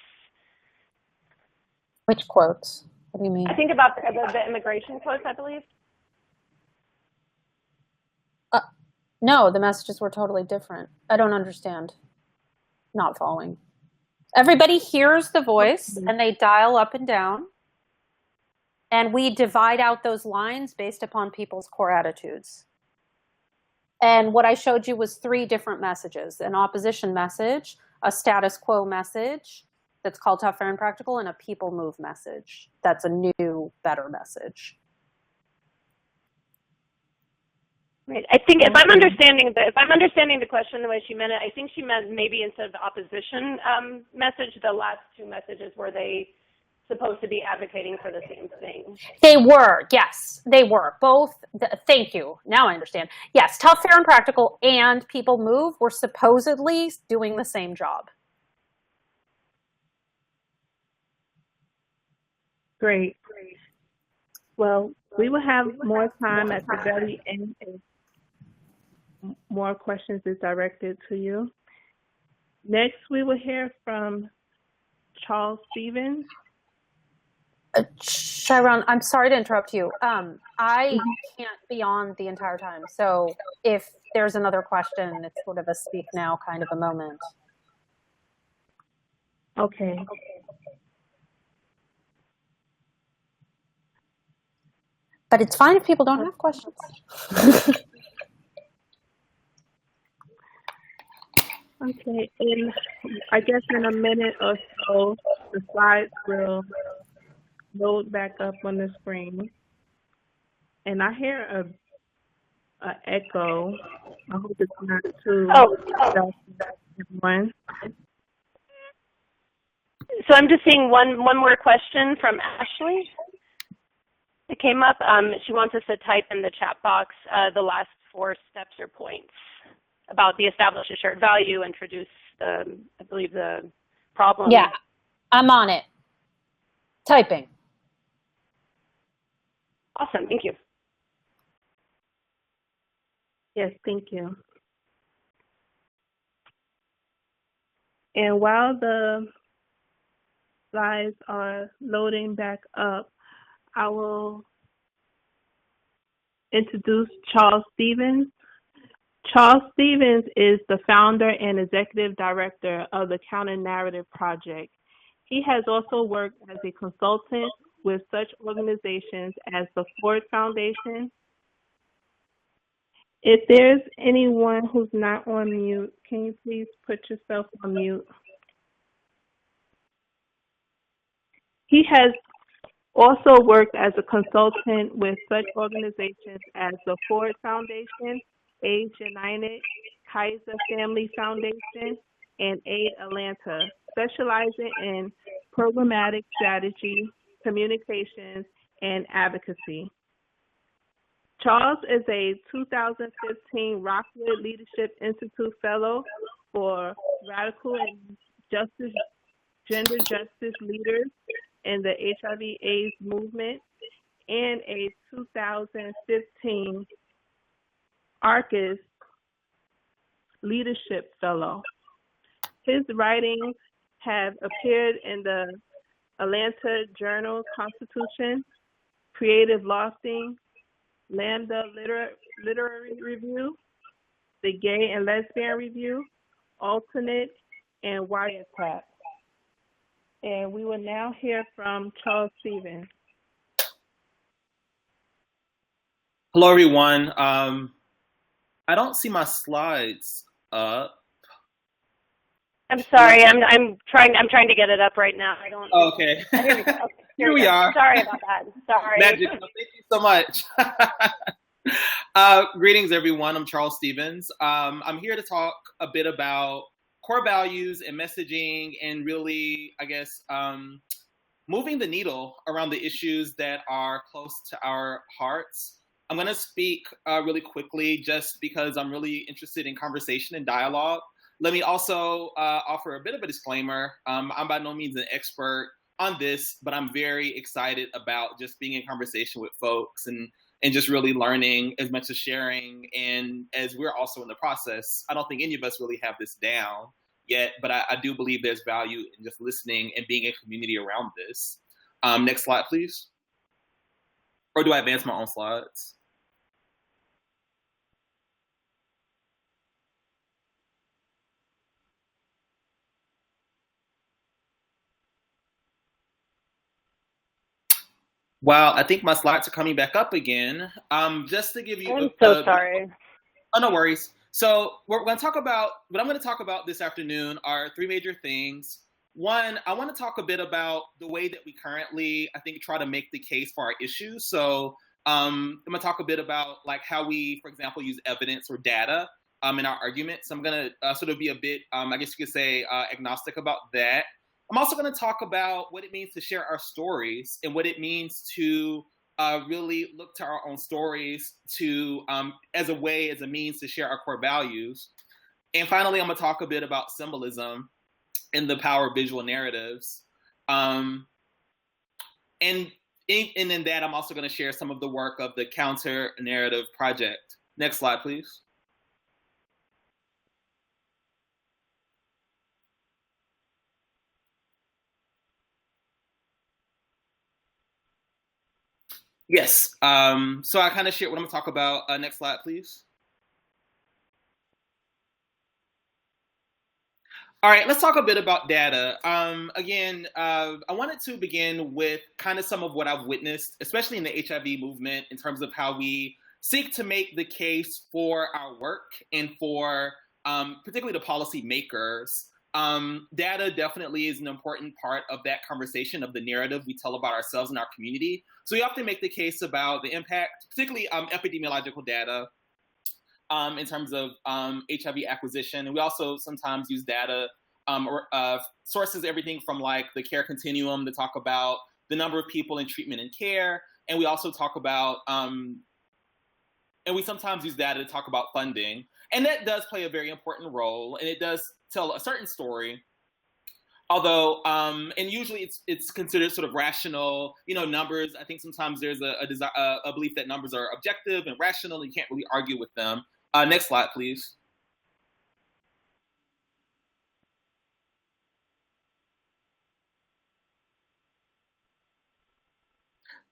Which quotes? What do you mean? I think about the immigration quotes, I believe. No, the messages were totally different. I don't understand. Not following. Everybody hears the voice and they dial up and down. And we divide out those lines based upon people's core attitudes. And what I showed you was 3 different messages: an opposition message, a status quo message that's called Tough, Fair, and Practical, and a people move message that's a new, better message. Right. I think if I'm understanding the question the way she meant it, I think she meant maybe instead of the opposition message, the last 2 messages were they supposed to be advocating for the same thing? They were, yes, they were. Both, thank you, now I understand. Yes, Tough, Fair, and Practical and People Move were supposedly doing the same job. Great. Well, we will have more time at the very end if more questions is directed to you. Next, we will hear from Charles Stevens. Sharon, I'm sorry to interrupt you. I can't be on the entire time. So if there's another question, it's sort of a speak now kind of a moment. Okay. But it's fine if people don't have questions. Okay, and I guess in a minute or so, the slides will load back up on the screen. And I hear a echo. I hope it's not too everyone. So I'm just seeing one more question from Ashley. It came up. She wants us to type in the chat box the last 4 steps or points about the establish a shared value, introduce I believe the problem. Yeah, I'm on it. Typing. Awesome, thank you. Yes, thank you. And while the slides are loading back up, I will introduce Charles Stevens. Charles Stevens is the founder and executive director of the Counter-Narrative Project. He has also worked as a consultant with such organizations as the Ford Foundation. If there's anyone who's not on mute, can you please put yourself on mute? He has also worked as a consultant with such organizations as the Ford Foundation, AIDS United, Kaiser Family Foundation, and Aid Atlanta, specializing in programmatic strategy, communications, and advocacy. Charles is a 2015 Rockwood Leadership Institute Fellow for Radical and Gender Justice Leaders in the HIV/AIDS movement, and a 2015 Arcus Leadership Fellow. His writings have appeared in the Atlanta Journal-Constitution, Creative Lofting, Lambda Literary Review, the Gay and Lesbian Review, Alternate, and Wiretap. And we will now hear from Charles Stevens. Hello, everyone. I don't see my slides up. I'm sorry. I'm trying to get it up right now. I don't. Oh, okay. Here we go. Here we are. Sorry about that. Sorry. Magic. Thank you so much. Greetings, everyone. I'm Charles Stevens. I'm here to talk a bit about core values and messaging, and really, I guess, moving the needle around the issues that are close to our hearts. I'm going to speak really quickly just because I'm really interested in conversation and dialogue. Let me also offer a bit of a disclaimer. I'm by no means an expert on this, but I'm very excited about just being in conversation with folks and just really learning as much as sharing. And as we're also in the process, I don't think any of us really have this down yet, but I do believe there's value in just listening and being in community around this. Next slide, please. Or do I advance my own slides? Wow, I think my slides are coming back up again. Just to give you I'm so sorry. Oh, no worries. So what I'm going to talk about this afternoon are 3 major things. One, I want to talk a bit about the way that we currently, I think, try to make the case for our issues. So I'm going to talk a bit about like how we, for example, use evidence or data in our arguments. I'm going to sort of be a bit, I guess you could say, agnostic about that. I'm also going to talk about what it means to share our stories and what it means to really look to our own stories to as a means to share our core values. And finally, I'm going to talk a bit about symbolism and the power of visual narratives. And in that, I'm also going to share some of the work of the Counter-Narrative Project. Next slide, please. Yes. So I kind of shared what I'm going to talk about. Next slide, please. All right, let's talk a bit about data. Again, I wanted to begin with kind of some of what I've witnessed, especially in the HIV movement, in terms of how we seek to make the case for our work and for particularly the policy makers. Data definitely is an important part of that conversation, of the narrative we tell about ourselves and our community. So we often make the case about the impact, particularly epidemiological data, in terms of HIV acquisition. And we also sometimes use data sources, everything from like the care continuum to talk about the number of people in treatment and care, And we also talk about, and we sometimes use data to talk about funding. And that does play a very important role, and it does tell a certain story. Although, and usually it's considered sort of rational, numbers. I think sometimes there's a belief that numbers are objective and rational, and you can't really argue with them. Next slide, please.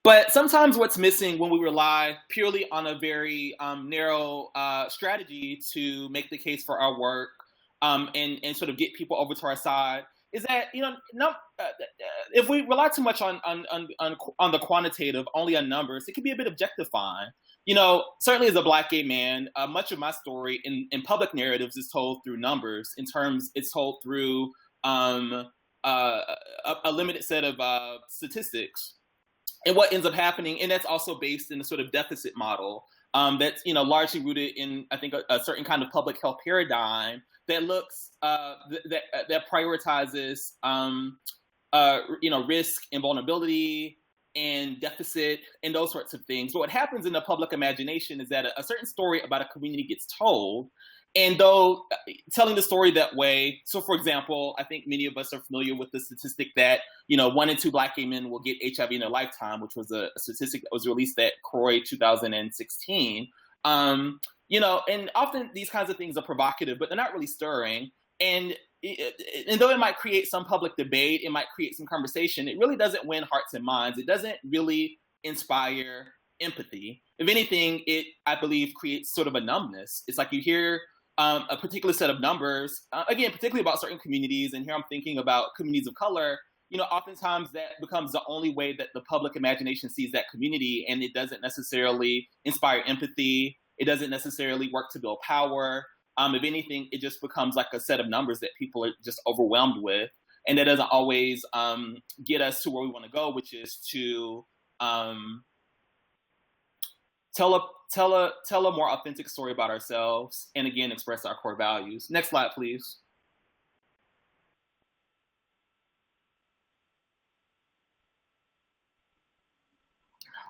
But sometimes what's missing when we rely purely on a very narrow strategy to make the case for our work and sort of get people over to our side is that, if we rely too much on the quantitative, only on numbers, it can be a bit objectifying. Certainly as a Black gay man, much of my story in public narratives is told through numbers. It's told through a limited set of statistics. And what ends up happening, and that's also based in a sort of deficit model that's largely rooted in, I think, a certain kind of public health paradigm that looks that prioritizes risk and vulnerability and deficit and those sorts of things. But what happens in the public imagination is that a certain story about a community gets told. And though telling the story that way, so for example, I think many of us are familiar with the statistic that, 1 in 2 Black gay men will get HIV in their lifetime, which was a statistic that was released at CROI 2016. And often these kinds of things are provocative, but they're not really stirring. And though it might create some public debate, it might create some conversation, it really doesn't win hearts and minds. It doesn't really inspire empathy. If anything, it, I believe, creates sort of a numbness. It's like you hear a particular set of numbers, again, particularly about certain communities, and here I'm thinking about communities of color, oftentimes that becomes the only way that the public imagination sees that community, and it doesn't necessarily inspire empathy. It doesn't necessarily work to build power. If anything, it just becomes like a set of numbers that people are just overwhelmed with, and that doesn't always get us to where we want to go, which is to tell a more authentic story about ourselves, and again, express our core values. Next slide, please.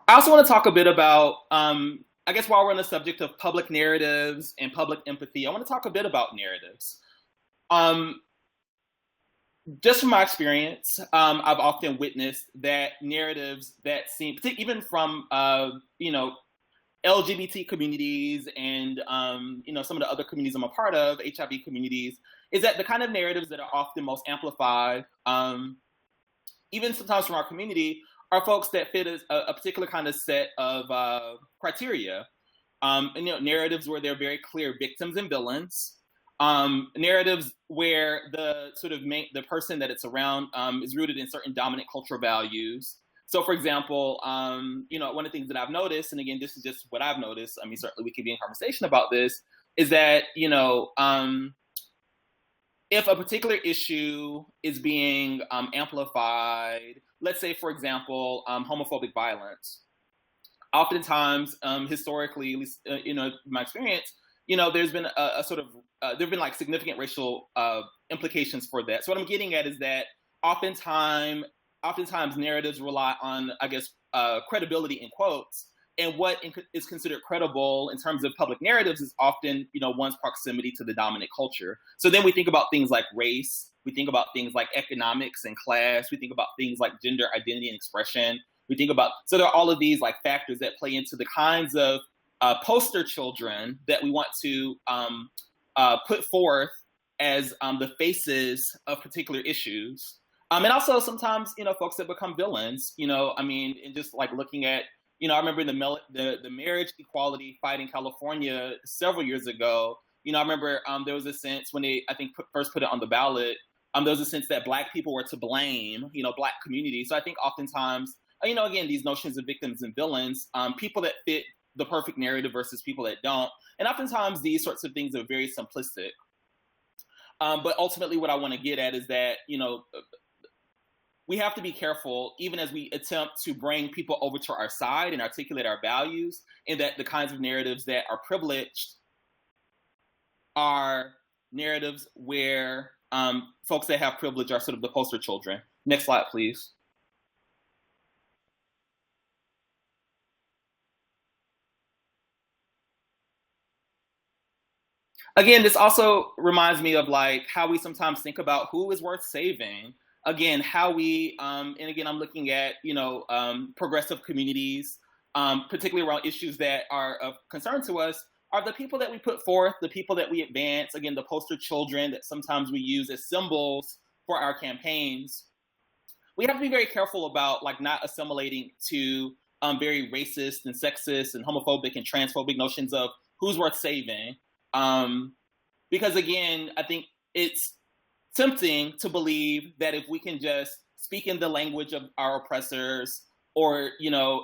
I also want to talk a bit about, I guess while we're on the subject of public narratives and public empathy, I want to talk a bit about narratives. Just from my experience, I've often witnessed that narratives that seem, even from, LGBT communities and, some of the other communities I'm a part of, HIV communities, is that the kind of narratives that are often most amplified, even sometimes from our community, are folks that fit a particular kind of set of criteria. Narratives where they're very clear victims and villains. Narratives where the sort of the person that it's around is rooted in certain dominant cultural values. So, for example, one of the things that I've noticed, and again, this is just what I've noticed, I mean, certainly we can be in conversation about this, is that, if a particular issue is being amplified, let's say, for example, homophobic violence, oftentimes, historically, at least, in my experience, there's been a sort of, there've been like significant racial implications for that. So what I'm getting at is that oftentimes narratives rely on, I guess, credibility in quotes. And what is considered credible in terms of public narratives is often, one's proximity to the dominant culture. So then we think about things like race. We think about things like economics and class. We think about things like gender identity and expression. So there are all of these like factors that play into the kinds of poster children that we want to put forth as the faces of particular issues. And also sometimes, folks that become villains, and just like looking at, I remember the marriage equality fight in California several years ago. I remember there was a sense when they, I think, first put it on the ballot, there was a sense that Black people were to blame, Black communities. So I think oftentimes, again, these notions of victims and villains, people that fit the perfect narrative versus people that don't. And oftentimes these sorts of things are very simplistic. But ultimately what I want to get at is that, we have to be careful, even as we attempt to bring people over to our side and articulate our values, and that the kinds of narratives that are privileged are narratives where folks that have privilege are sort of the poster children. Next slide, please. Again, this also reminds me of like how we sometimes think about who is worth saving. Again, how we, and again, I'm looking at, progressive communities, particularly around issues that are of concern to us, are the people that we put forth, the people that we advance, again, the poster children that sometimes we use as symbols for our campaigns. We have to be very careful about like not assimilating to very racist and sexist and homophobic and transphobic notions of who's worth saving. Because again, I think it's tempting to believe that if we can just speak in the language of our oppressors or,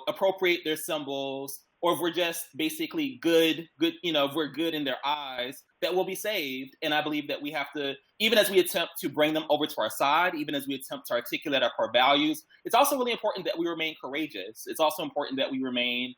appropriate their symbols, or if we're just basically good, if we're good in their eyes, that we'll be saved. And I believe that we have to, even as we attempt to bring them over to our side, even as we attempt to articulate our core values, it's also really important that we remain courageous. It's also important that we remain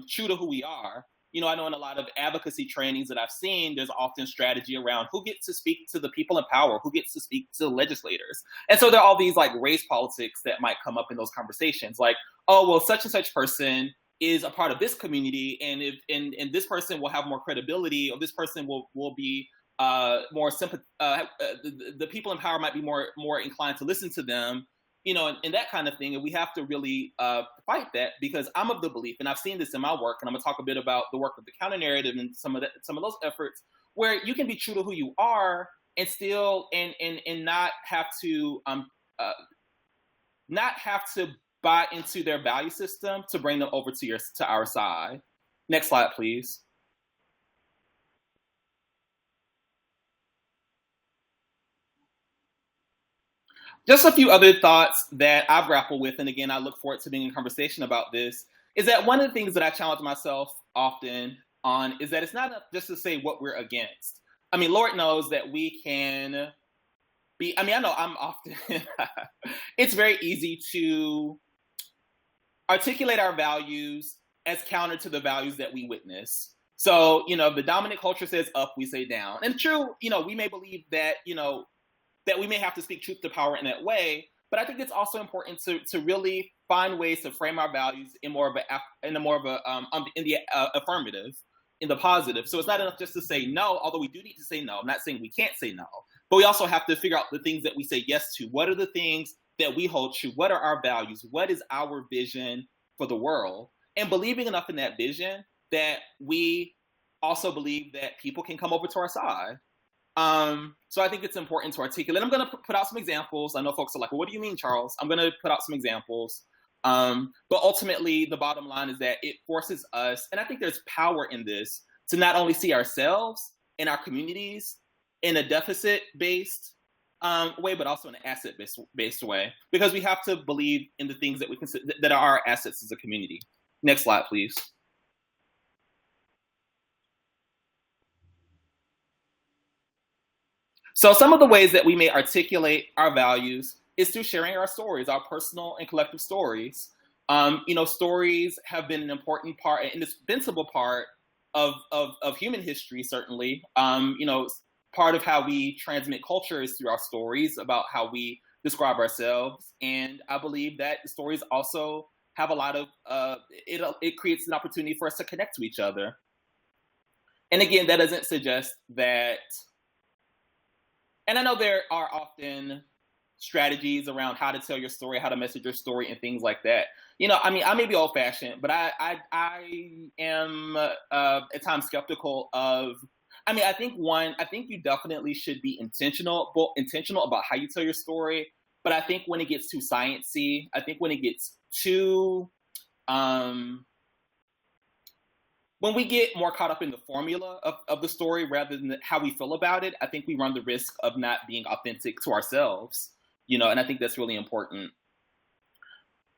true to who we are. I know in a lot of advocacy trainings that I've seen, there's often strategy around who gets to speak to the people in power, who gets to speak to the legislators. And so there are all these like race politics that might come up in those conversations. Like, oh, well, such and such person is a part of this community, and if and this person will have more credibility, or this person will be more sympath. The people in power might be more inclined to listen to them, and that kind of thing. And we have to really fight that, because I'm of the belief, and I've seen this in my work, and I'm gonna talk a bit about the work of the counter narrative and some of those efforts, where you can be true to who you are and still and not have to buy into their value system to bring them over to our side. Next slide, please. Just a few other thoughts that I've grappled with, and again, I look forward to being in conversation about this, is that one of the things that I challenge myself often on is that it's not enough just to say what we're against. I mean, Lord knows that we can be, I know I'm often, it's very easy to articulate our values as counter to the values that we witness. So, the dominant culture says up, we say down. And true, we may believe that, that we may have to speak truth to power in that way, but I think it's also important to really find ways to frame our values in the affirmative, in the positive. So it's not enough just to say no, although we do need to say no. I'm not saying we can't say no, but we also have to figure out the things that we say yes to. What are the things that we hold true? What are our values? What is our vision for the world? And believing enough in that vision that we also believe that people can come over to our side. So I think it's important to articulate. I'm going to put out some examples. I know folks are like, well, what do you mean, Charles? I'm going to put out some examples. But ultimately, the bottom line is that it forces us, and I think there's power in this, to not only see ourselves and our communities in a deficit-based way, but also in an asset-based way, because we have to believe in the things that we consider that are our assets as a community. Next slide, please. So some of the ways that we may articulate our values is through sharing our stories, our personal and collective stories. Stories have been an important part, an indispensable part of human history, certainly. Part of how we transmit culture is through our stories about how we describe ourselves. And I believe that stories also have a lot of, it creates an opportunity for us to connect to each other. And again, that doesn't suggest that, and I know there are often strategies around how to tell your story, how to message your story, and things like that. I may be old-fashioned, but I am at times skeptical of. I think you definitely should be intentional about how you tell your story. But I think when it gets too sciencey, I think when it gets too when we get more caught up in the formula of the story rather than how we feel about it, I think we run the risk of not being authentic to ourselves, and I think that's really important.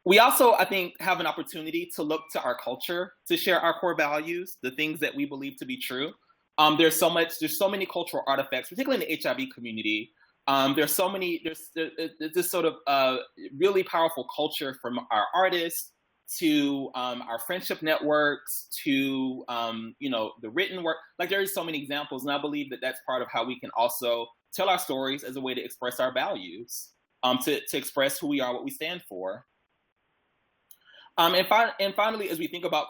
We also, I think, have an opportunity to look to our culture to share our core values, the things that we believe to be true. There's so many cultural artifacts, particularly in the HIV community. There's this sort of really powerful culture from our artists to our friendship networks, to the written work. Like, there are so many examples, and I believe that that's part of how we can also tell our stories as a way to express our values, to express who we are, what we stand for. And finally, as we think about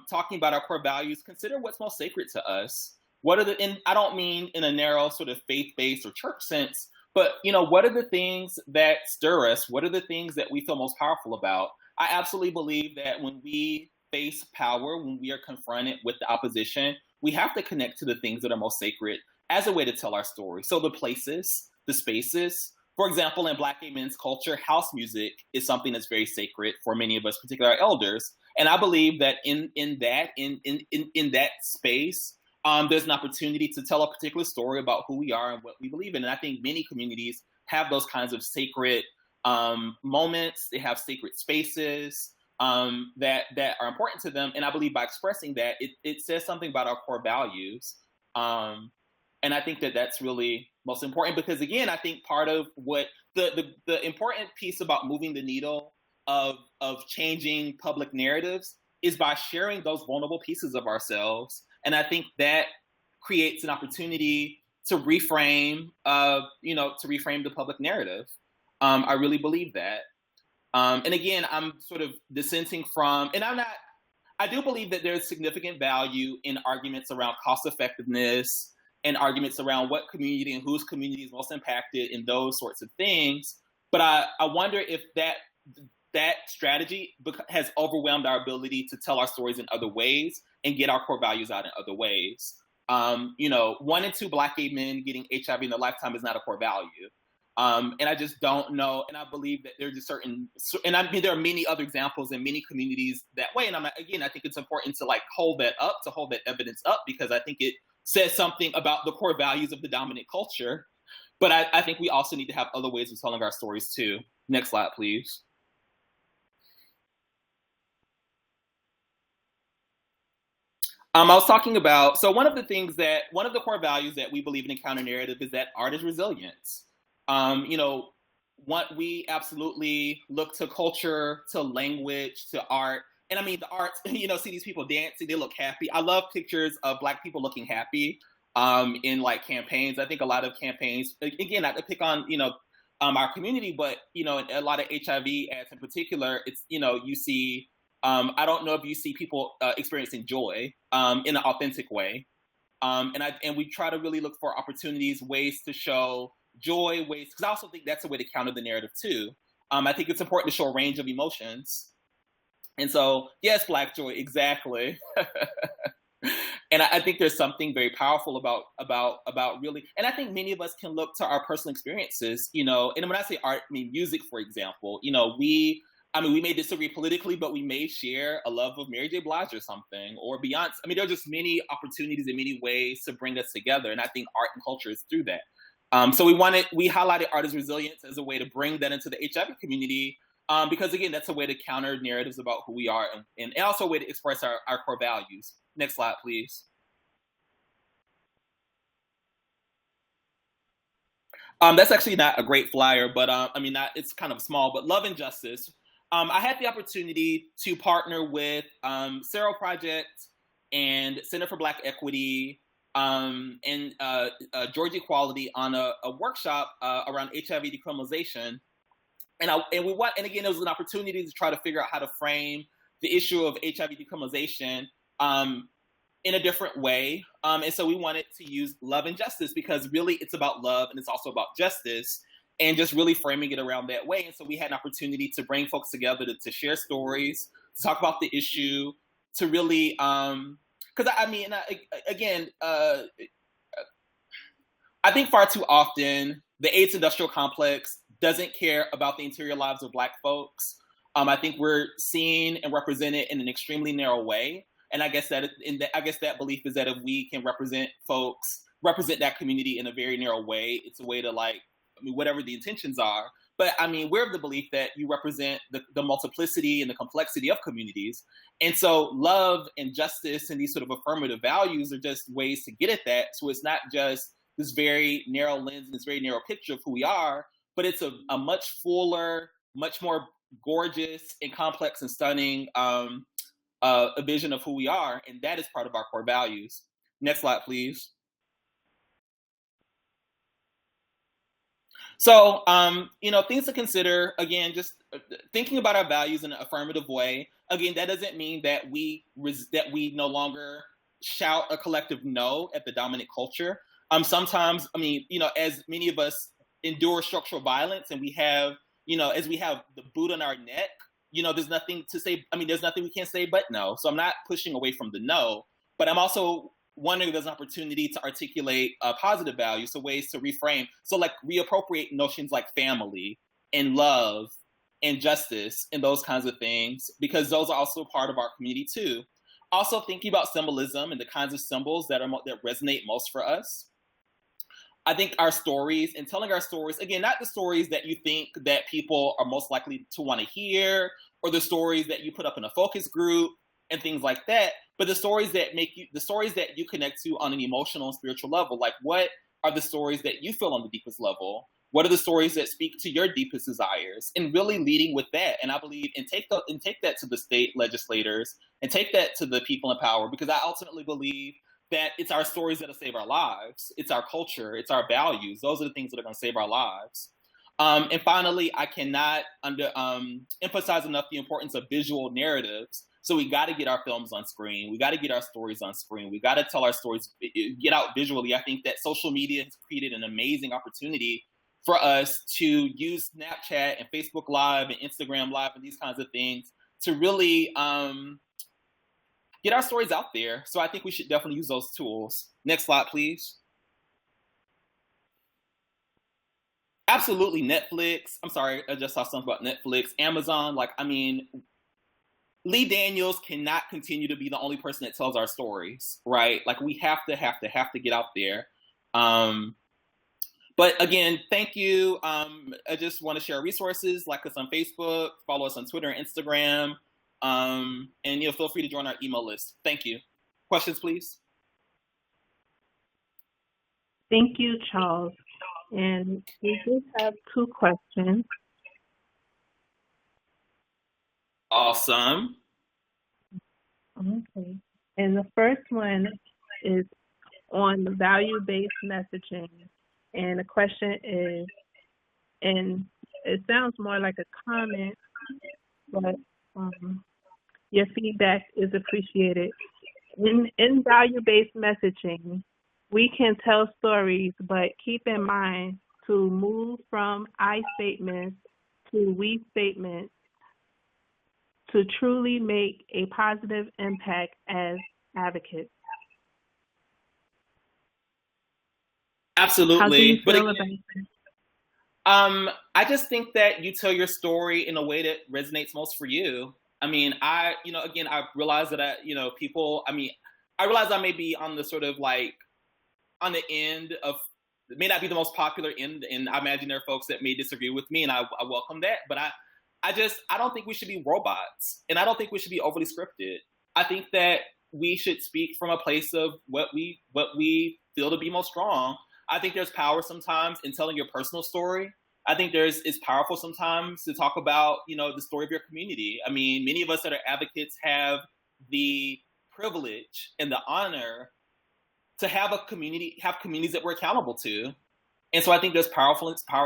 talking about our core values, consider what's most sacred to us. and I don't mean in a narrow sort of faith-based or church sense, but, what are the things that stir us? What are the things that we feel most powerful about? I absolutely believe that when we face power, when we are confronted with the opposition, we have to connect to the things that are most sacred as a way to tell our story. So the places, the spaces. For example, in Black gay men's culture, house music is something that's very sacred for many of us, particularly our elders. And I believe that in that space, there's an opportunity to tell a particular story about who we are and what we believe in. And I think many communities have those kinds of sacred moments. They have sacred spaces that are important to them. And I believe by expressing that, it says something about our core values. And I think that that's really most important because, again, I think part of what the important piece about moving the needle of changing public narratives is by sharing those vulnerable pieces of ourselves. And I think that creates an opportunity to reframe the public narrative. I really believe that. And again, I'm sort of dissenting from, and I do believe that there's significant value in arguments around cost effectiveness and arguments around what community and whose community is most impacted and those sorts of things. But I wonder if that strategy has overwhelmed our ability to tell our stories in other ways and get our core values out in other ways. 1 in 2 Black gay men getting HIV in their lifetime is not a core value. And I just don't know. And I believe that there's there are many other examples in many communities that way. And I think it's important to hold that evidence up, because I think it says something about the core values of the dominant culture. But I think we also need to have other ways of telling our stories too. Next slide, please. I was talking about, so one of the core values that we believe in counter narrative is that art is resilience. We absolutely look to culture, to language, to art. And I mean, the arts, see these people dancing, they look happy. I love pictures of Black people looking happy in campaigns. I think a lot of campaigns, again, not to pick on, our community, but, a lot of HIV ads in particular, it's, you see, I don't know if you see people experiencing joy in an authentic way. And we try to really look for opportunities, ways to show joy, because I also think that's a way to counter the narrative too. I think it's important to show a range of emotions. And so, yes, Black joy, exactly. And I think there's something very powerful about really, and I think many of us can look to our personal experiences, and when I say art, I mean music, for example. We may disagree politically, but we may share a love of Mary J. Blige or something, or Beyonce. I mean, there are just many opportunities and many ways to bring us together, and I think art and culture is through that. So we highlighted art as resilience as a way to bring that into the HIV community, because again, that's a way to counter narratives about who we are, and also a way to express our core values. Next slide, please. That's actually not a great flyer, but it's kind of small, but love and justice. I had the opportunity to partner with Cero Project and Center for Black Equity and Georgia Equality on a workshop around HIV decriminalization. And again, it was an opportunity to try to figure out how to frame the issue of HIV decriminalization in a different way. And so we wanted to use love and justice, because really it's about love and it's also about justice, and just really framing it around that way. And so we had an opportunity to bring folks together to share stories, to talk about the issue, to really, because I think far too often the AIDS industrial complex doesn't care about the interior lives of Black folks. I think we're seen and represented in an extremely narrow way. And I guess that belief is that if we can represent that community in a very narrow way, it's a way to whatever the intentions are. But we're of the belief that you represent the multiplicity and the complexity of communities. And so love and justice and these sort of affirmative values are just ways to get at that. So it's not just this very narrow lens and this very narrow picture of who we are, but it's a much fuller, much more gorgeous and complex and stunning a vision of who we are. And that is part of our core values. Next slide, please. So, things to consider, again, just thinking about our values in an affirmative way. Again, that doesn't mean that we no longer shout a collective no at the dominant culture. Sometimes, I mean, as many of us endure structural violence and we have, as we have the boot on our neck, there's nothing to say. I mean, there's nothing we can't say but no. So I'm not pushing away from the no, but I'm also wondering if there's an opportunity to articulate positive values, so ways to reframe. So like reappropriate notions like family and love and justice and those kinds of things, because those are also part of our community too. Also thinking about symbolism and the kinds of symbols that resonate most for us. I think our stories and telling our stories, again, not the stories that you think that people are most likely to want to hear, or the stories that you put up in a focus group and things like that, but the stories that you connect to on an emotional and spiritual level. Like, what are the stories that you feel on the deepest level? What are the stories that speak to your deepest desires? And really leading with that. And I believe, and take that to the state legislators and take that to the people in power, because I ultimately believe that it's our stories that'll save our lives. It's our culture. It's our values. Those are the things that are going to save our lives. And finally, I cannot emphasize enough the importance of visual narratives. So we got to get our films on screen. We got to get our stories on screen. We got to tell our stories, get out visually. I think that social media has created an amazing opportunity for us to use Snapchat and Facebook Live and Instagram Live and these kinds of things to really get our stories out there. So I think we should definitely use those tools. Next slide, please. Absolutely, Netflix. I'm sorry, I just saw something about Netflix, Amazon. Like, I mean, Lee Daniels cannot continue to be the only person that tells our stories, right? Like, we have to get out there. But again, thank you. I just want to share resources, like us on Facebook, follow us on Twitter and Instagram, and feel free to join our email list. Thank you. Questions, please. Thank you, Charles. And we do have 2 questions. Awesome. Okay. And the first one is on the value-based messaging. And the question is, and it sounds more like a comment, but your feedback is appreciated. In value-based messaging, we can tell stories, but keep in mind to move from I statements to we statements to truly make a positive impact as advocates. Absolutely. How do you feel about that? I just think that you tell your story in a way that resonates most for you. I mean, I realize that I realize I may be on the sort of like on the end of, it may not be the most popular end, and I imagine there are folks that may disagree with me, and I welcome that. But I don't think we should be robots, and I don't think we should be overly scripted. I think that we should speak from a place of what we feel to be most strong. I think there's power sometimes in telling your personal story. I think it's powerful sometimes to talk about, the story of your community. I mean, many of us that are advocates have the privilege and the honor to have communities that we're accountable to. And so I think there's power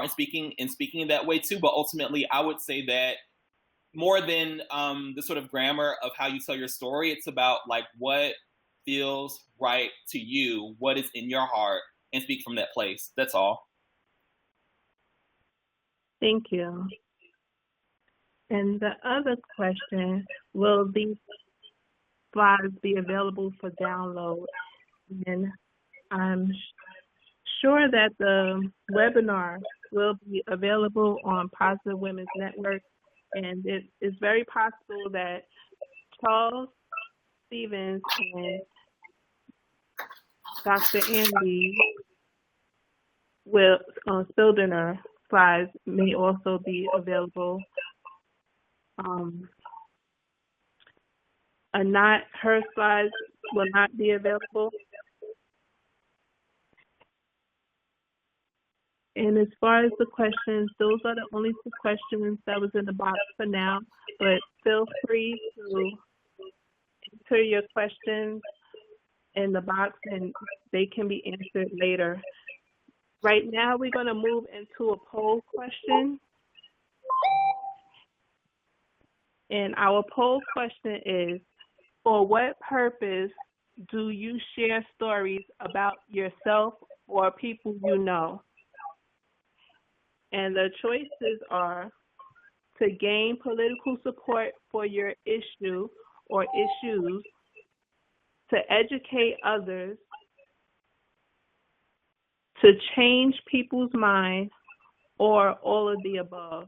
in speaking in that way too. But ultimately, I would say that more than the sort of grammar of how you tell your story, it's about like what feels right to you, what is in your heart, and speak from that place. That's all. Thank you. And the other question, will these slides be available for download? And I'm sure that the webinar will be available on Positive Women's Network, and it is very possible that Charles Stevens and Dr. Andy Spieldenner slides may also be available. Her slides will not be available. And as far as the questions, those are the only 2 questions that was in the box for now, but feel free to enter your questions in the box and they can be answered later. Right now, we're going to move into a poll question. And our poll question is, for what purpose do you share stories about yourself or people you know? And the choices are to gain political support for your issue or issues, to educate others, to change people's minds, or all of the above.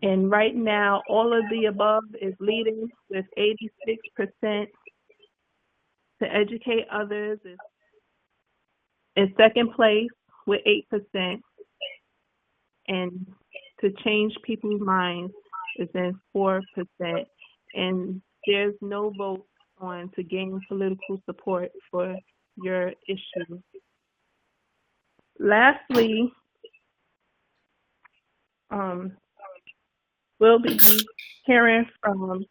And right now, all of the above is leading with 86%. To educate others is in second place with 8%. And to change people's minds is in 4%. And there's no vote on to gain political support for your issue. Lastly, we'll be hearing from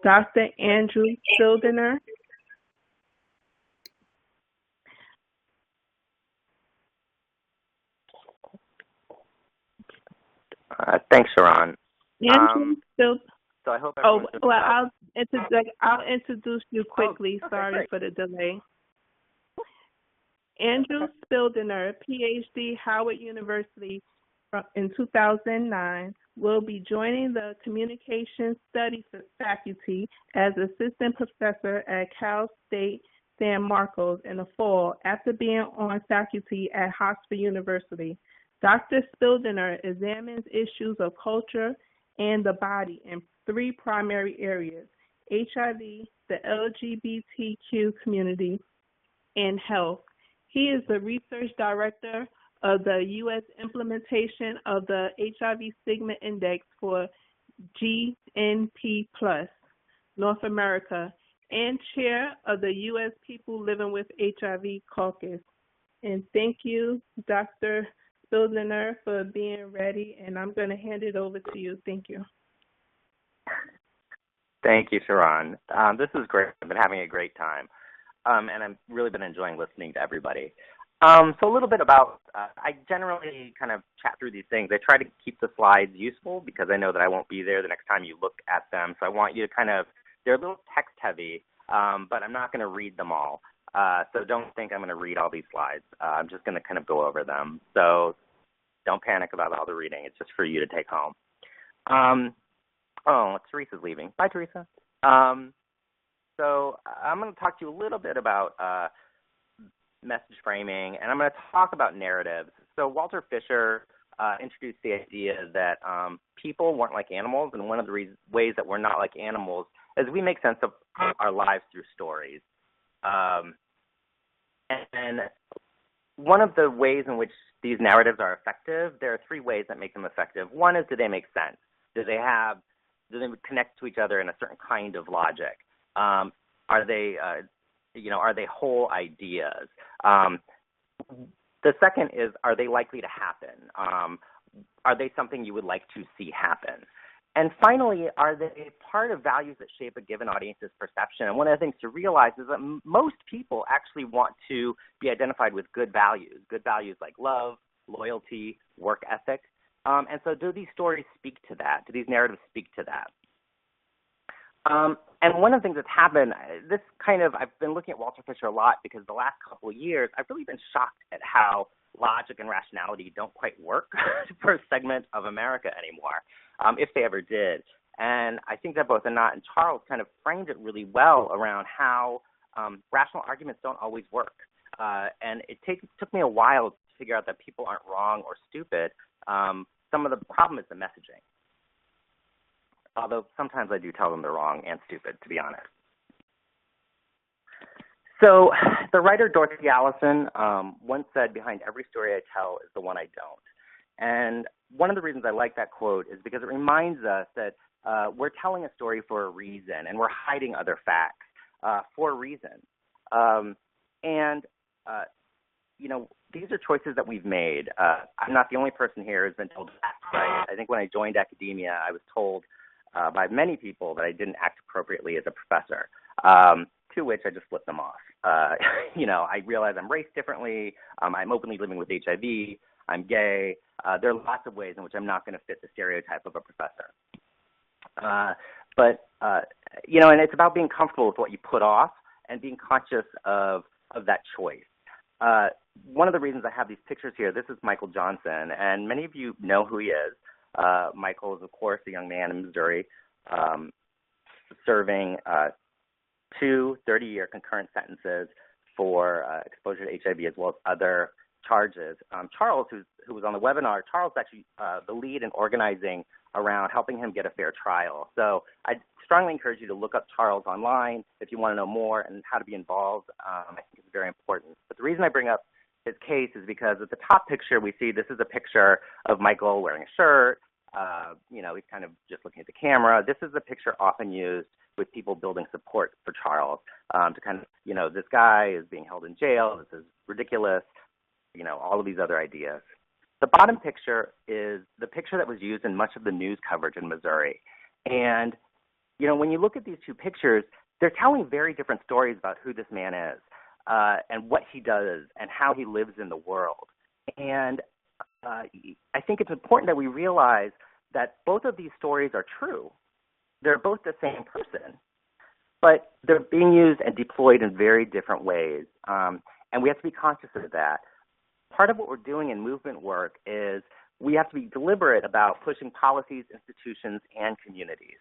Dr. Andrew Spieldenner. Thanks, Sharon. Andrew Spieldenner. So I hope Oh, everyone's well, I'll introduce you quickly. okay, Sorry great. for the delay. Andrew Spieldenner, PhD, Howard University in 2009, will be joining the Communication Studies faculty as assistant professor at Cal State San Marcos in the fall after being on faculty at Hofstra University. Dr. Spieldenner examines issues of culture and the body in three primary areas: HIV, the LGBTQ community, and health. He is the research director of the U.S. implementation of the HIV Stigma Index for GNP+, North America, and chair of the U.S. People Living with HIV Caucus. And thank you, Dr. Spieldenner, for being ready, and I'm going to hand it over to you. Thank you. Thank you, Sharon. This is great. I've been having a great time, and I've really been enjoying listening to everybody. So a little bit about, I generally kind of chat through these things. I try to keep the slides useful because I know that I won't be there the next time you look at them. So I want you to kind of, they're a little text heavy, but I'm not going to read them all. So don't think I'm going to read all these slides. I'm just going to kind of go over them. So don't panic about all the reading. It's just for you to take home. Teresa's leaving. Bye, Teresa. So I'm going to talk to you a little bit about message framing, and I'm going to talk about narratives. So Walter Fisher introduced the idea that people weren't like animals, and one of the ways that we're not like animals is we make sense of our lives through stories. And one of the ways in which these narratives are effective, there are three ways that make them effective. One is, do they make sense? Do they connect to each other in a certain kind of logic? Are they whole ideas? The second is, are they likely to happen? Are they something you would like to see happen? And finally, are they part of values that shape a given audience's perception? And one of the things to realize is that most people actually want to be identified with good values like love, loyalty, work ethic. And so do these stories speak to that? Do these narratives speak to that? And one of the things that's happened, I've been looking at Walter Fisher a lot because the last couple of years, I've really been shocked at how logic and rationality don't quite work for a segment of America anymore, if they ever did. And I think that both Anat and Charles kind of framed it really well around how rational arguments don't always work. And it took me a while to figure out that people aren't wrong or stupid. Some of the problem is the messaging. Although sometimes I do tell them they're wrong and stupid, to be honest. So the writer Dorothy Allison once said, "Behind every story I tell is the one I don't." And one of the reasons I like that quote is because it reminds us that we're telling a story for a reason, and we're hiding other facts for a reason. These are choices that we've made. I'm not the only person here who's been told to act right. I think when I joined academia, I was told by many people that I didn't act appropriately as a professor, to which I just flipped them off. I realize I'm raised differently. I'm openly living with HIV. I'm gay. There are lots of ways in which I'm not going to fit the stereotype of a professor. But, and it's about being comfortable with what you put off and being conscious of that choice. One of the reasons I have these pictures here, this is Michael Johnson, and many of you know who he is. Michael is, of course, a young man in Missouri serving 2 30-year concurrent sentences for exposure to HIV as well as other charges. Charles, who was on the webinar, Charles is actually the lead in organizing around helping him get a fair trial. So I strongly encourage you to look up Charles online if you want to know more and how to be involved. I think it's very important. But the reason I bring up his case is because at the top picture we see, this is a picture of Michael wearing a shirt. He's kind of just looking at the camera. This is a picture often used with people building support for Charles to kind of, this guy is being held in jail. This is ridiculous. All of these other ideas. The bottom picture is the picture that was used in much of the news coverage in Missouri. And, when you look at these two pictures, they're telling very different stories about who this man is and what he does and how he lives in the world. And I think it's important that we realize that both of these stories are true. They're both the same person, but they're being used and deployed in very different ways. And we have to be conscious of that. Part of what we're doing in movement work is we have to be deliberate about pushing policies, institutions, and communities.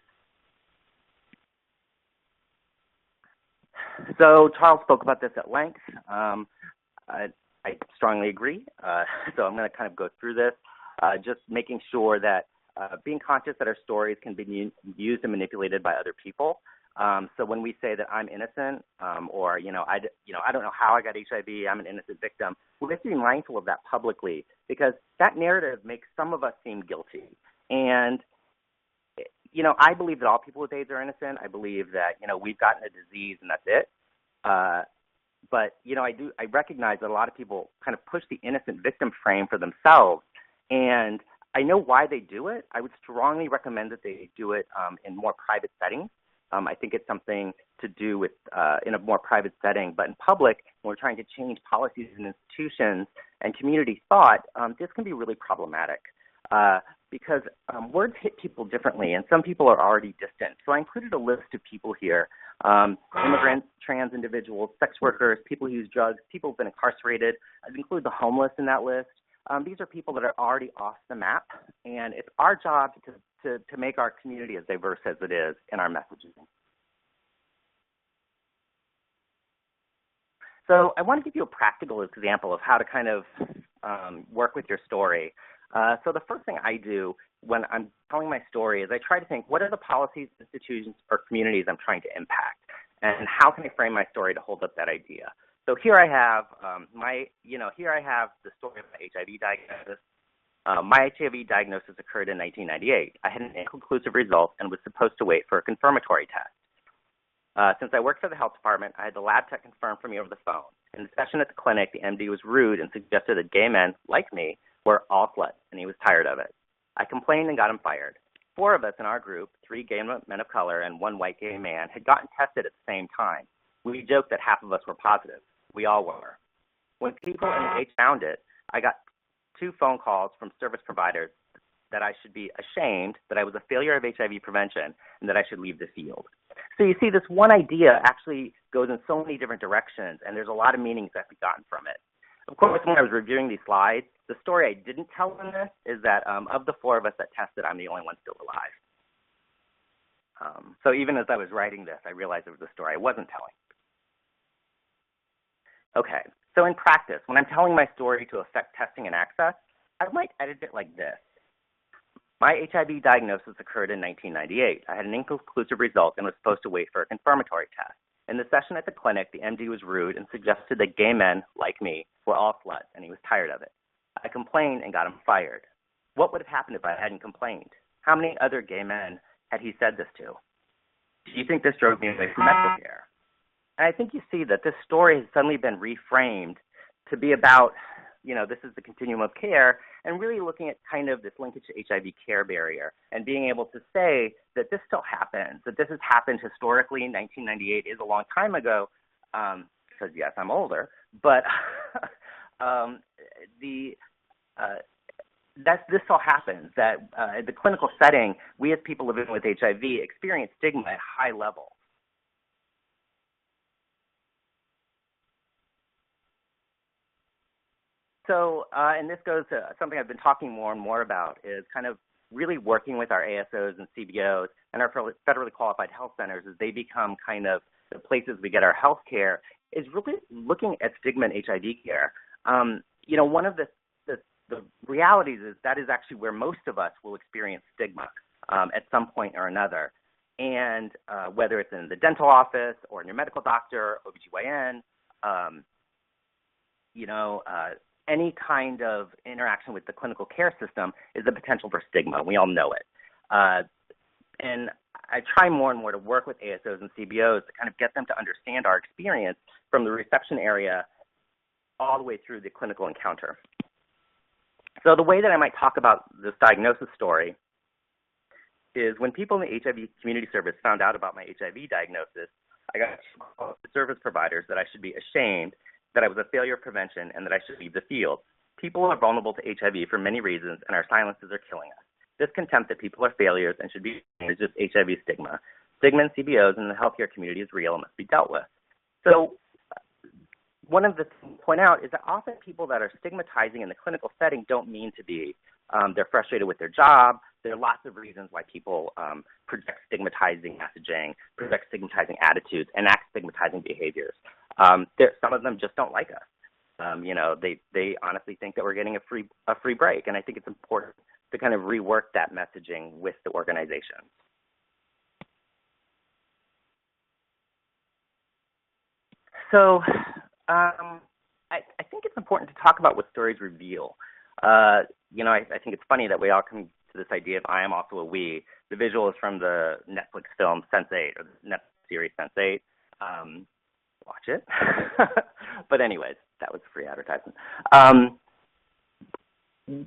So Charles spoke about this at length. I strongly agree. So I'm going to kind of go through this, just making sure that being conscious that our stories can be used and manipulated by other people. So when we say that I'm innocent, or I don't know how I got HIV, I'm an innocent victim, we have to be mindful of that publicly because that narrative makes some of us seem guilty. And I believe that all people with AIDS are innocent. I believe that we've gotten a disease and that's it. But I recognize that a lot of people kind of push the innocent victim frame for themselves, and I know why they do it. I would strongly recommend that they do it in more private settings. I think it's something to do with in a more private setting. But in public, when we're trying to change policies and institutions and community thought, this can be really problematic because words hit people differently, and some people are already distant. So I included a list of people here, immigrants, trans individuals, sex workers, people who use drugs, people who've been incarcerated. I've included the homeless in that list. These are people that are already off the map, and it's our job to make our community as diverse as it is in our messaging. So I want to give you a practical example of how to kind of work with your story. So the first thing I do when I'm telling my story is I try to think, what are the policies, institutions, or communities I'm trying to impact, and how can I frame my story to hold up that idea? So here I have the story of my HIV diagnosis. My HIV diagnosis occurred in 1998. I had an inconclusive result and was supposed to wait for a confirmatory test. Since I worked for the health department, I had the lab tech confirm for me over the phone. In the session at the clinic, the MD was rude and suggested that gay men, like me, were all sluts, and he was tired of it. I complained and got him fired. 4 of us in our group, 3 gay men of color and 1 white gay man, had gotten tested at the same time. We joked that half of us were positive. We all were. When people in the H found it, I got 2 phone calls from service providers that I should be ashamed, that I was a failure of HIV prevention, and that I should leave the field. So you see, this one idea actually goes in so many different directions, and there's a lot of meanings that we've gotten from it. Of course, when I was reviewing these slides, the story I didn't tell in this is that of the 4 of us that tested, I'm the only one still alive. So even as I was writing this, I realized it was a story I wasn't telling. Okay, so in practice, when I'm telling my story to affect testing and access, I might edit it like this. My HIV diagnosis occurred in 1998. I had an inconclusive result and was supposed to wait for a confirmatory test. In the session at the clinic, the MD was rude and suggested that gay men, like me, were all sluts, and he was tired of it. I complained and got him fired. What would have happened if I hadn't complained? How many other gay men had he said this to? Do you think this drove me away from medical care? And I think you see that this story has suddenly been reframed to be about, this is the continuum of care, and really looking at kind of this linkage to HIV care barrier and being able to say that this still happens, that this has happened historically. 1998 is a long time ago, because yes, I'm older, but this all happens, that in the clinical setting, we as people living with HIV experience stigma at high levels. So, and this goes to something I've been talking more and more about, is kind of really working with our ASOs and CBOs and our federally qualified health centers as they become kind of the places we get our health care, is really looking at stigma in HIV care. One of the realities is that is actually where most of us will experience stigma at some point or another. And whether it's in the dental office or in your medical doctor, OBGYN, any kind of interaction with the clinical care system is the potential for stigma. We all know it. And I try more and more to work with ASOs and CBOs to kind of get them to understand our experience from the reception area all the way through the clinical encounter. So the way that I might talk about this diagnosis story is when people in the HIV community service found out about my HIV diagnosis, I got told to service providers that I should be ashamed, that I was a failure of prevention, and that I should leave the field. People are vulnerable to HIV for many reasons, and our silences are killing us. This contempt that people are failures and should be is just HIV stigma. Stigma in CBOs and the healthcare community is real and must be dealt with. So one of the things to point out is that often people that are stigmatizing in the clinical setting don't mean to be. They're frustrated with their job. There are lots of reasons why people project stigmatizing messaging, project stigmatizing attitudes, and act stigmatizing behaviors. Some of them just don't like us. They honestly think that we're getting a free break, and I think it's important to kind of rework that messaging with the organization. So I think it's important to talk about what stories reveal. I think it's funny that we all come to this idea of I am also a we. The visual is from the Netflix film Sense8, or the Netflix series Sense8. Watch it. But anyways, that was free advertisement.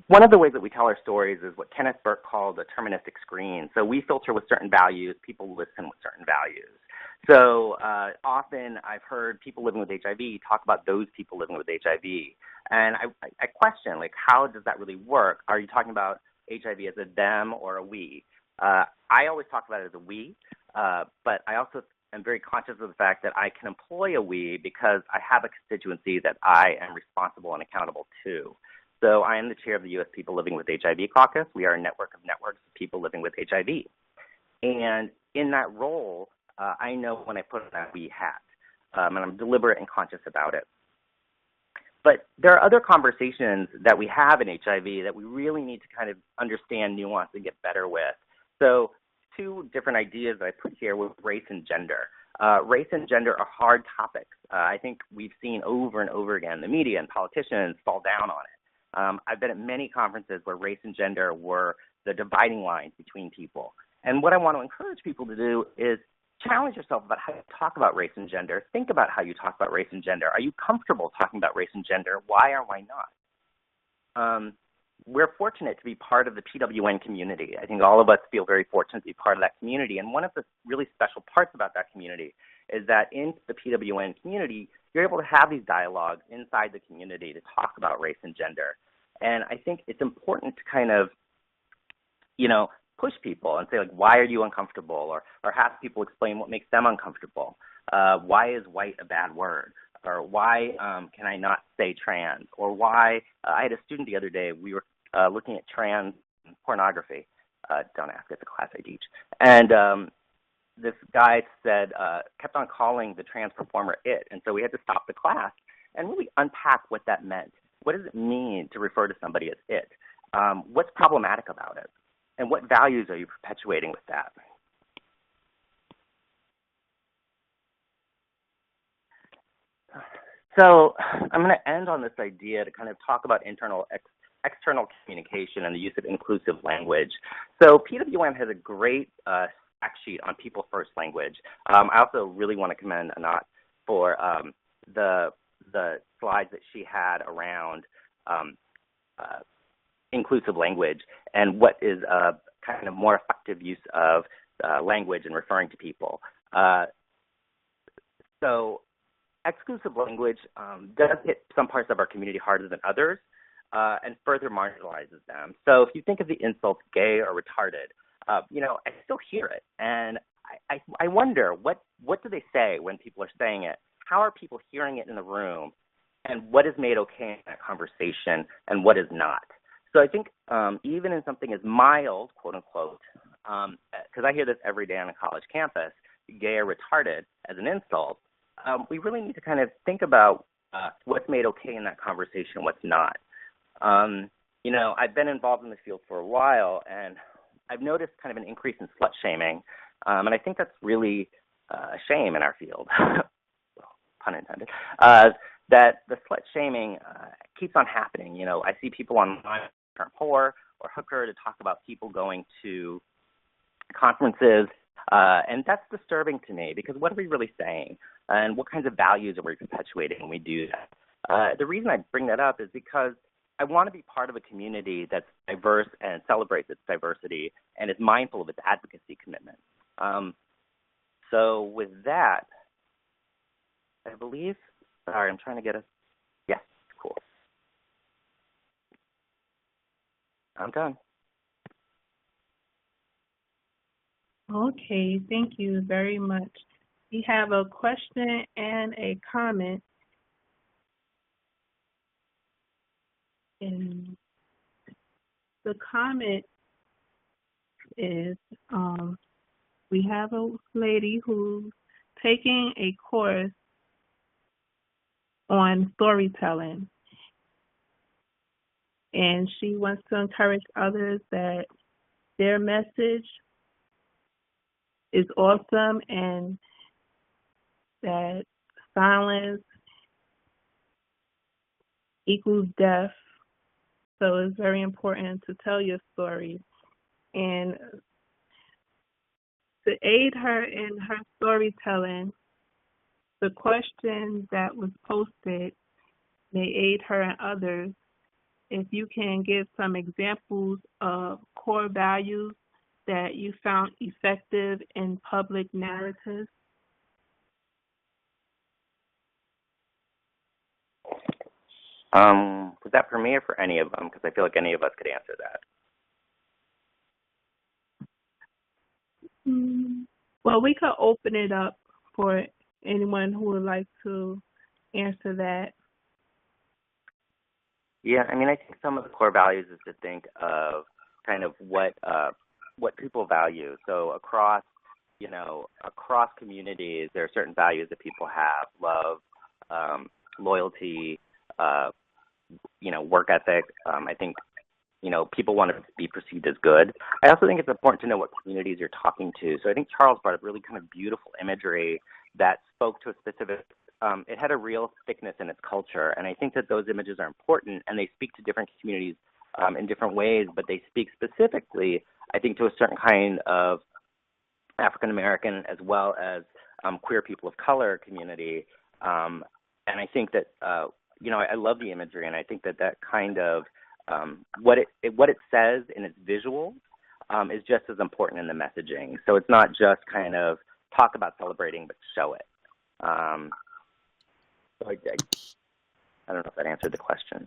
One of the ways that we tell our stories is what Kenneth Burke called a deterministic screen. So we filter with certain values, people listen with certain values. So often I've heard people living with HIV talk about those people living with HIV. And I question, how does that really work? Are you talking about HIV as a them or a we? I always talk about it as a we, but I also am very conscious of the fact that I can employ a we because I have a constituency that I am responsible and accountable to. So I am the chair of the U.S. People Living with HIV Caucus. We are a network of networks of people living with HIV. And in that role, I know when I put on that we hat, and I'm deliberate and conscious about it. But there are other conversations that we have in HIV that we really need to kind of understand, nuance, and get better with. So two different ideas that I put here were race and gender. Race and gender are hard topics. I think we've seen over and over again the media and politicians fall down on it. I've been at many conferences where race and gender were the dividing lines between people. And what I want to encourage people to do is challenge yourself about how you talk about race and gender. Think about how you talk about race and gender. Are you comfortable talking about race and gender? Why or why not? We're fortunate to be part of the PWN community. I think all of us feel very fortunate to be part of that community. And one of the really special parts about that community is that in the PWN community, you're able to have these dialogues inside the community to talk about race and gender. And I think it's important to kind of, push people and say, why are you uncomfortable? Or have people explain what makes them uncomfortable. Why is white a bad word? Or why can I not say trans? Or why, I had a student the other day, we were looking at trans pornography. Don't ask, it's a class I teach. And this guy said, kept on calling the trans performer it. And so we had to stop the class and really unpack what that meant. What does it mean to refer to somebody as it? What's problematic about it? And what values are you perpetuating with that? So I'm going to end on this idea to kind of talk about external communication and the use of inclusive language. So PWM has a great fact sheet on people first language. I also really want to commend Anat for the slides that she had around inclusive language and what is a kind of more effective use of language in referring to people. So exclusive language does hit some parts of our community harder than others. and further marginalizes them. So if you think of the insult gay or retarded, I still hear it. And I wonder, what do they say when people are saying it? How are people hearing it in the room? And what is made okay in that conversation and what is not? So I think even in something as mild, quote unquote, because I hear this every day on a college campus, gay or retarded as an insult, we really need to kind of think about what's made okay in that conversation, what's not. I've been involved in this field for a while, and I've noticed kind of an increase in slut shaming, and I think that's really a shame in our field, well, pun intended, that the slut shaming keeps on happening. I see people online term whore or hooker to talk about people going to conferences, and that's disturbing to me because what are we really saying, and what kinds of values are we perpetuating when we do that? The reason I bring that up is because I want to be part of a community that's diverse and celebrates its diversity and is mindful of its advocacy commitment. So with that, I believe, sorry, I'm trying to get yes, cool. I'm done. Okay, thank you very much. We have a question and a comment. And the comment is, we have a lady who's taking a course on storytelling, and she wants to encourage others that their message is awesome and that silence equals death. So it's very important to tell your story. And to aid her in her storytelling, the question that was posted may aid her and others. If you can give some examples of core values that you found effective in public narratives. Was that for me or for any of them? Because I feel like any of us could answer that. Well, we could open it up for anyone who would like to answer that. Yeah, I mean, I think some of the core values is to think of kind of what people value. So across communities, there are certain values that people have: love, loyalty, work ethic. I think, people want to be perceived as good. I also think it's important to know what communities you're talking to. So I think Charles brought up really kind of beautiful imagery that spoke to a specific, it had a real thickness in its culture. And I think that those images are important, and they speak to different communities in different ways, but they speak specifically, I think, to a certain kind of African-American as well as queer people of color community. And I think that, I love the imagery, and I think that kind of what it says in its visuals is just as important in the messaging. So it's not just kind of talk about celebrating, but show it. So I don't know if that answered the question.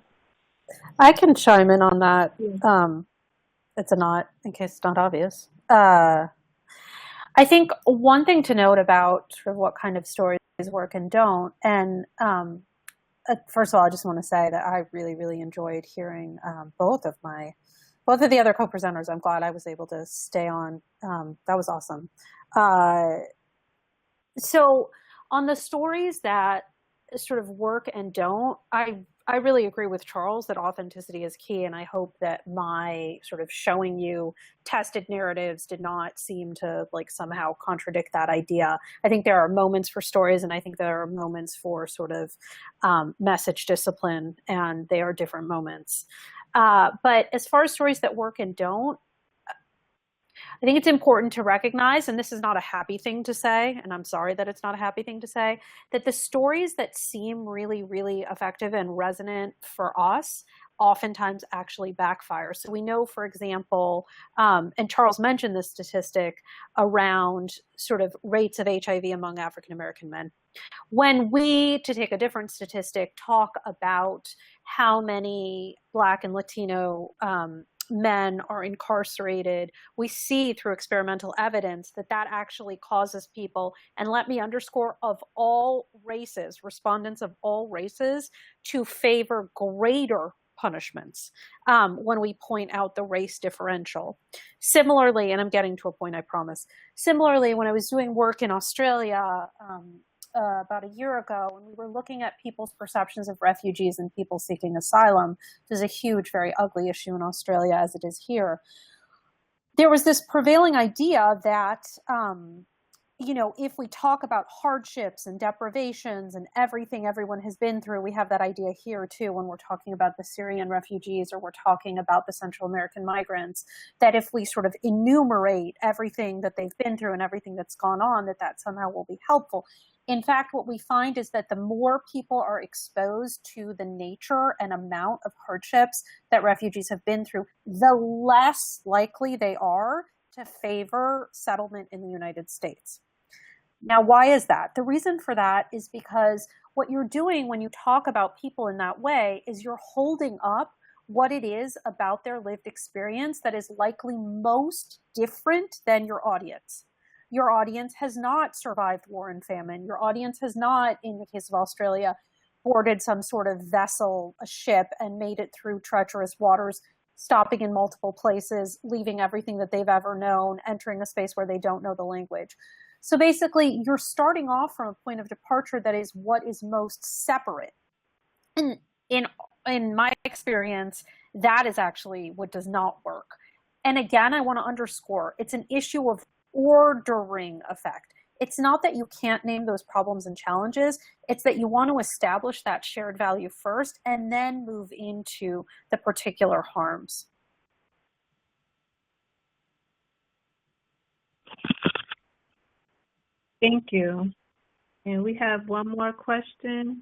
I can chime in on that. It's a not, in case it's not obvious. I think one thing to note about sort of what kind of stories work and don't, and first of all, I just want to say that I really, really enjoyed hearing both of the other co-presenters. I'm glad I was able to stay on. That was awesome. So on the stories that sort of work and don't, I really agree with Charles that authenticity is key, and I hope that my sort of showing you tested narratives did not seem to somehow contradict that idea. I think there are moments for stories, and I think there are moments for sort of message discipline, and they are different moments. But as far as stories that work and don't, I think it's important to recognize, and this is not a happy thing to say, and I'm sorry that it's not a happy thing to say, that the stories that seem really, really effective and resonant for us oftentimes actually backfire. So we know, for example, and Charles mentioned this statistic around sort of rates of HIV among African American men. When we, to take a different statistic, talk about how many Black and Latino men are incarcerated, we see through experimental evidence that that actually causes people, and let me underscore, of all races, respondents of all races, to favor greater punishments when we point out the race differential. Similarly, and I'm getting to a point, I promise. Similarly, when I was doing work in Australia about a year ago, when we were looking at people's perceptions of refugees and people seeking asylum, which is a huge, very ugly issue in Australia as it is here, there was this prevailing idea that, if we talk about hardships and deprivations and everything everyone has been through, we have that idea here too when we're talking about the Syrian refugees or we're talking about the Central American migrants, that if we sort of enumerate everything that they've been through and everything that's gone on, that somehow will be helpful. In fact, what we find is that the more people are exposed to the nature and amount of hardships that refugees have been through, the less likely they are to favor settlement in the United States. Now, why is that? The reason for that is because what you're doing when you talk about people in that way is you're holding up what it is about their lived experience that is likely most different than your audience. Your audience has not survived war and famine. Your audience has not, in the case of Australia, boarded some sort of vessel, a ship, and made it through treacherous waters, stopping in multiple places, leaving everything that they've ever known, entering a space where they don't know the language. So basically, you're starting off from a point of departure that is what is most separate. And in my experience, that is actually what does not work. And again, I want to underscore, it's an issue of ordering effect. It's not that you can't name those problems and challenges. It's that you want to establish that shared value first and then move into the particular harms. Thank you. And we have one more question.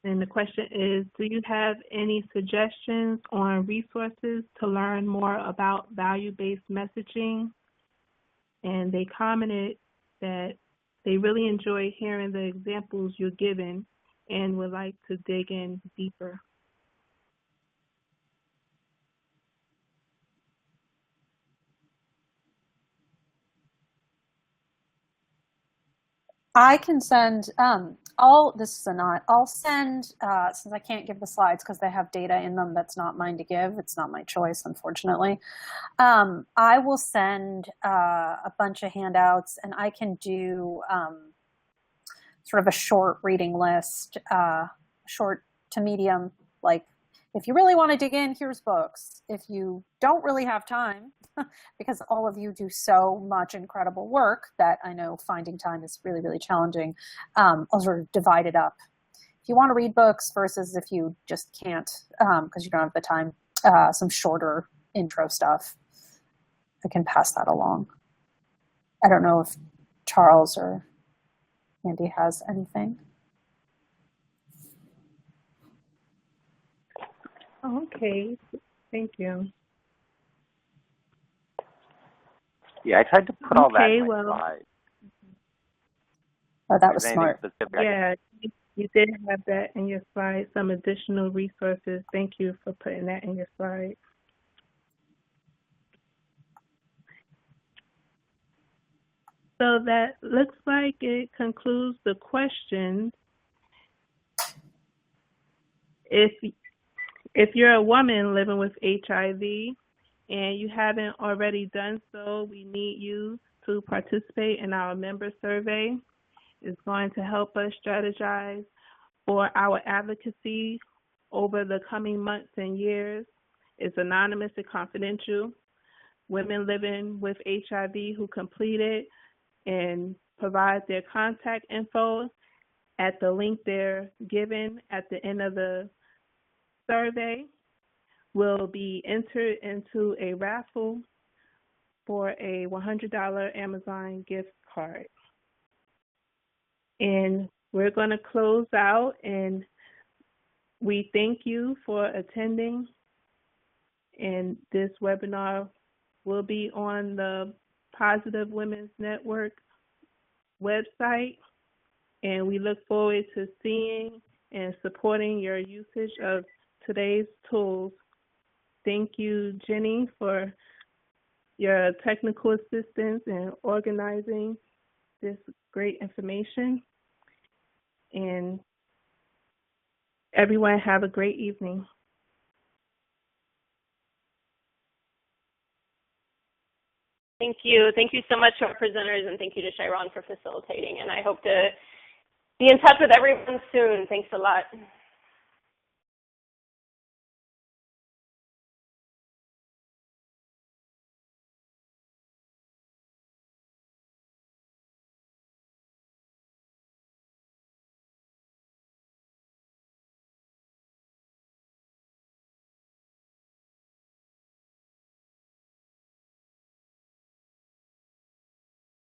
And the question is, do you have any suggestions on resources to learn more about value-based messaging? And they commented that they really enjoy hearing the examples you're giving and would like to dig in deeper. I can send, I'll send, since I can't give the slides because they have data in them that's not mine to give, it's not my choice, unfortunately. I will send a bunch of handouts, and I can do sort of a short reading list, short to medium, like, if you really want to dig in, here's books. If you don't really have time, because all of you do so much incredible work that I know finding time is really, really challenging, I'll sort of divide it up. If you want to read books versus if you just can't because you don't have the time, some shorter intro stuff, I can pass that along. I don't know if Charles or Andy has anything. Okay, thank you. Yeah, I tried to put all that in my slide. Oh, that was smart. Yeah, you did have that in your slide, some additional resources. Thank you for putting that in your slide. So that looks like it concludes the questions. If you're a woman living with HIV and you haven't already done so, we need you to participate in our member survey. It's going to help us strategize for our advocacy over the coming months and years. It's anonymous and confidential. Women living with HIV who complete it and provide their contact info at the link they're given at the end of the survey will be entered into a raffle for a $100 Amazon gift card. And we're going to close out, and we thank you for attending. And this webinar will be on the Positive Women's Network website. And we look forward to seeing and supporting your usage of today's tools. Thank you, Jenny, for your technical assistance in organizing this great information. And everyone have a great evening. Thank you. Thank you so much to our presenters, and thank you to Chiron for facilitating. And I hope to be in touch with everyone soon. Thanks a lot.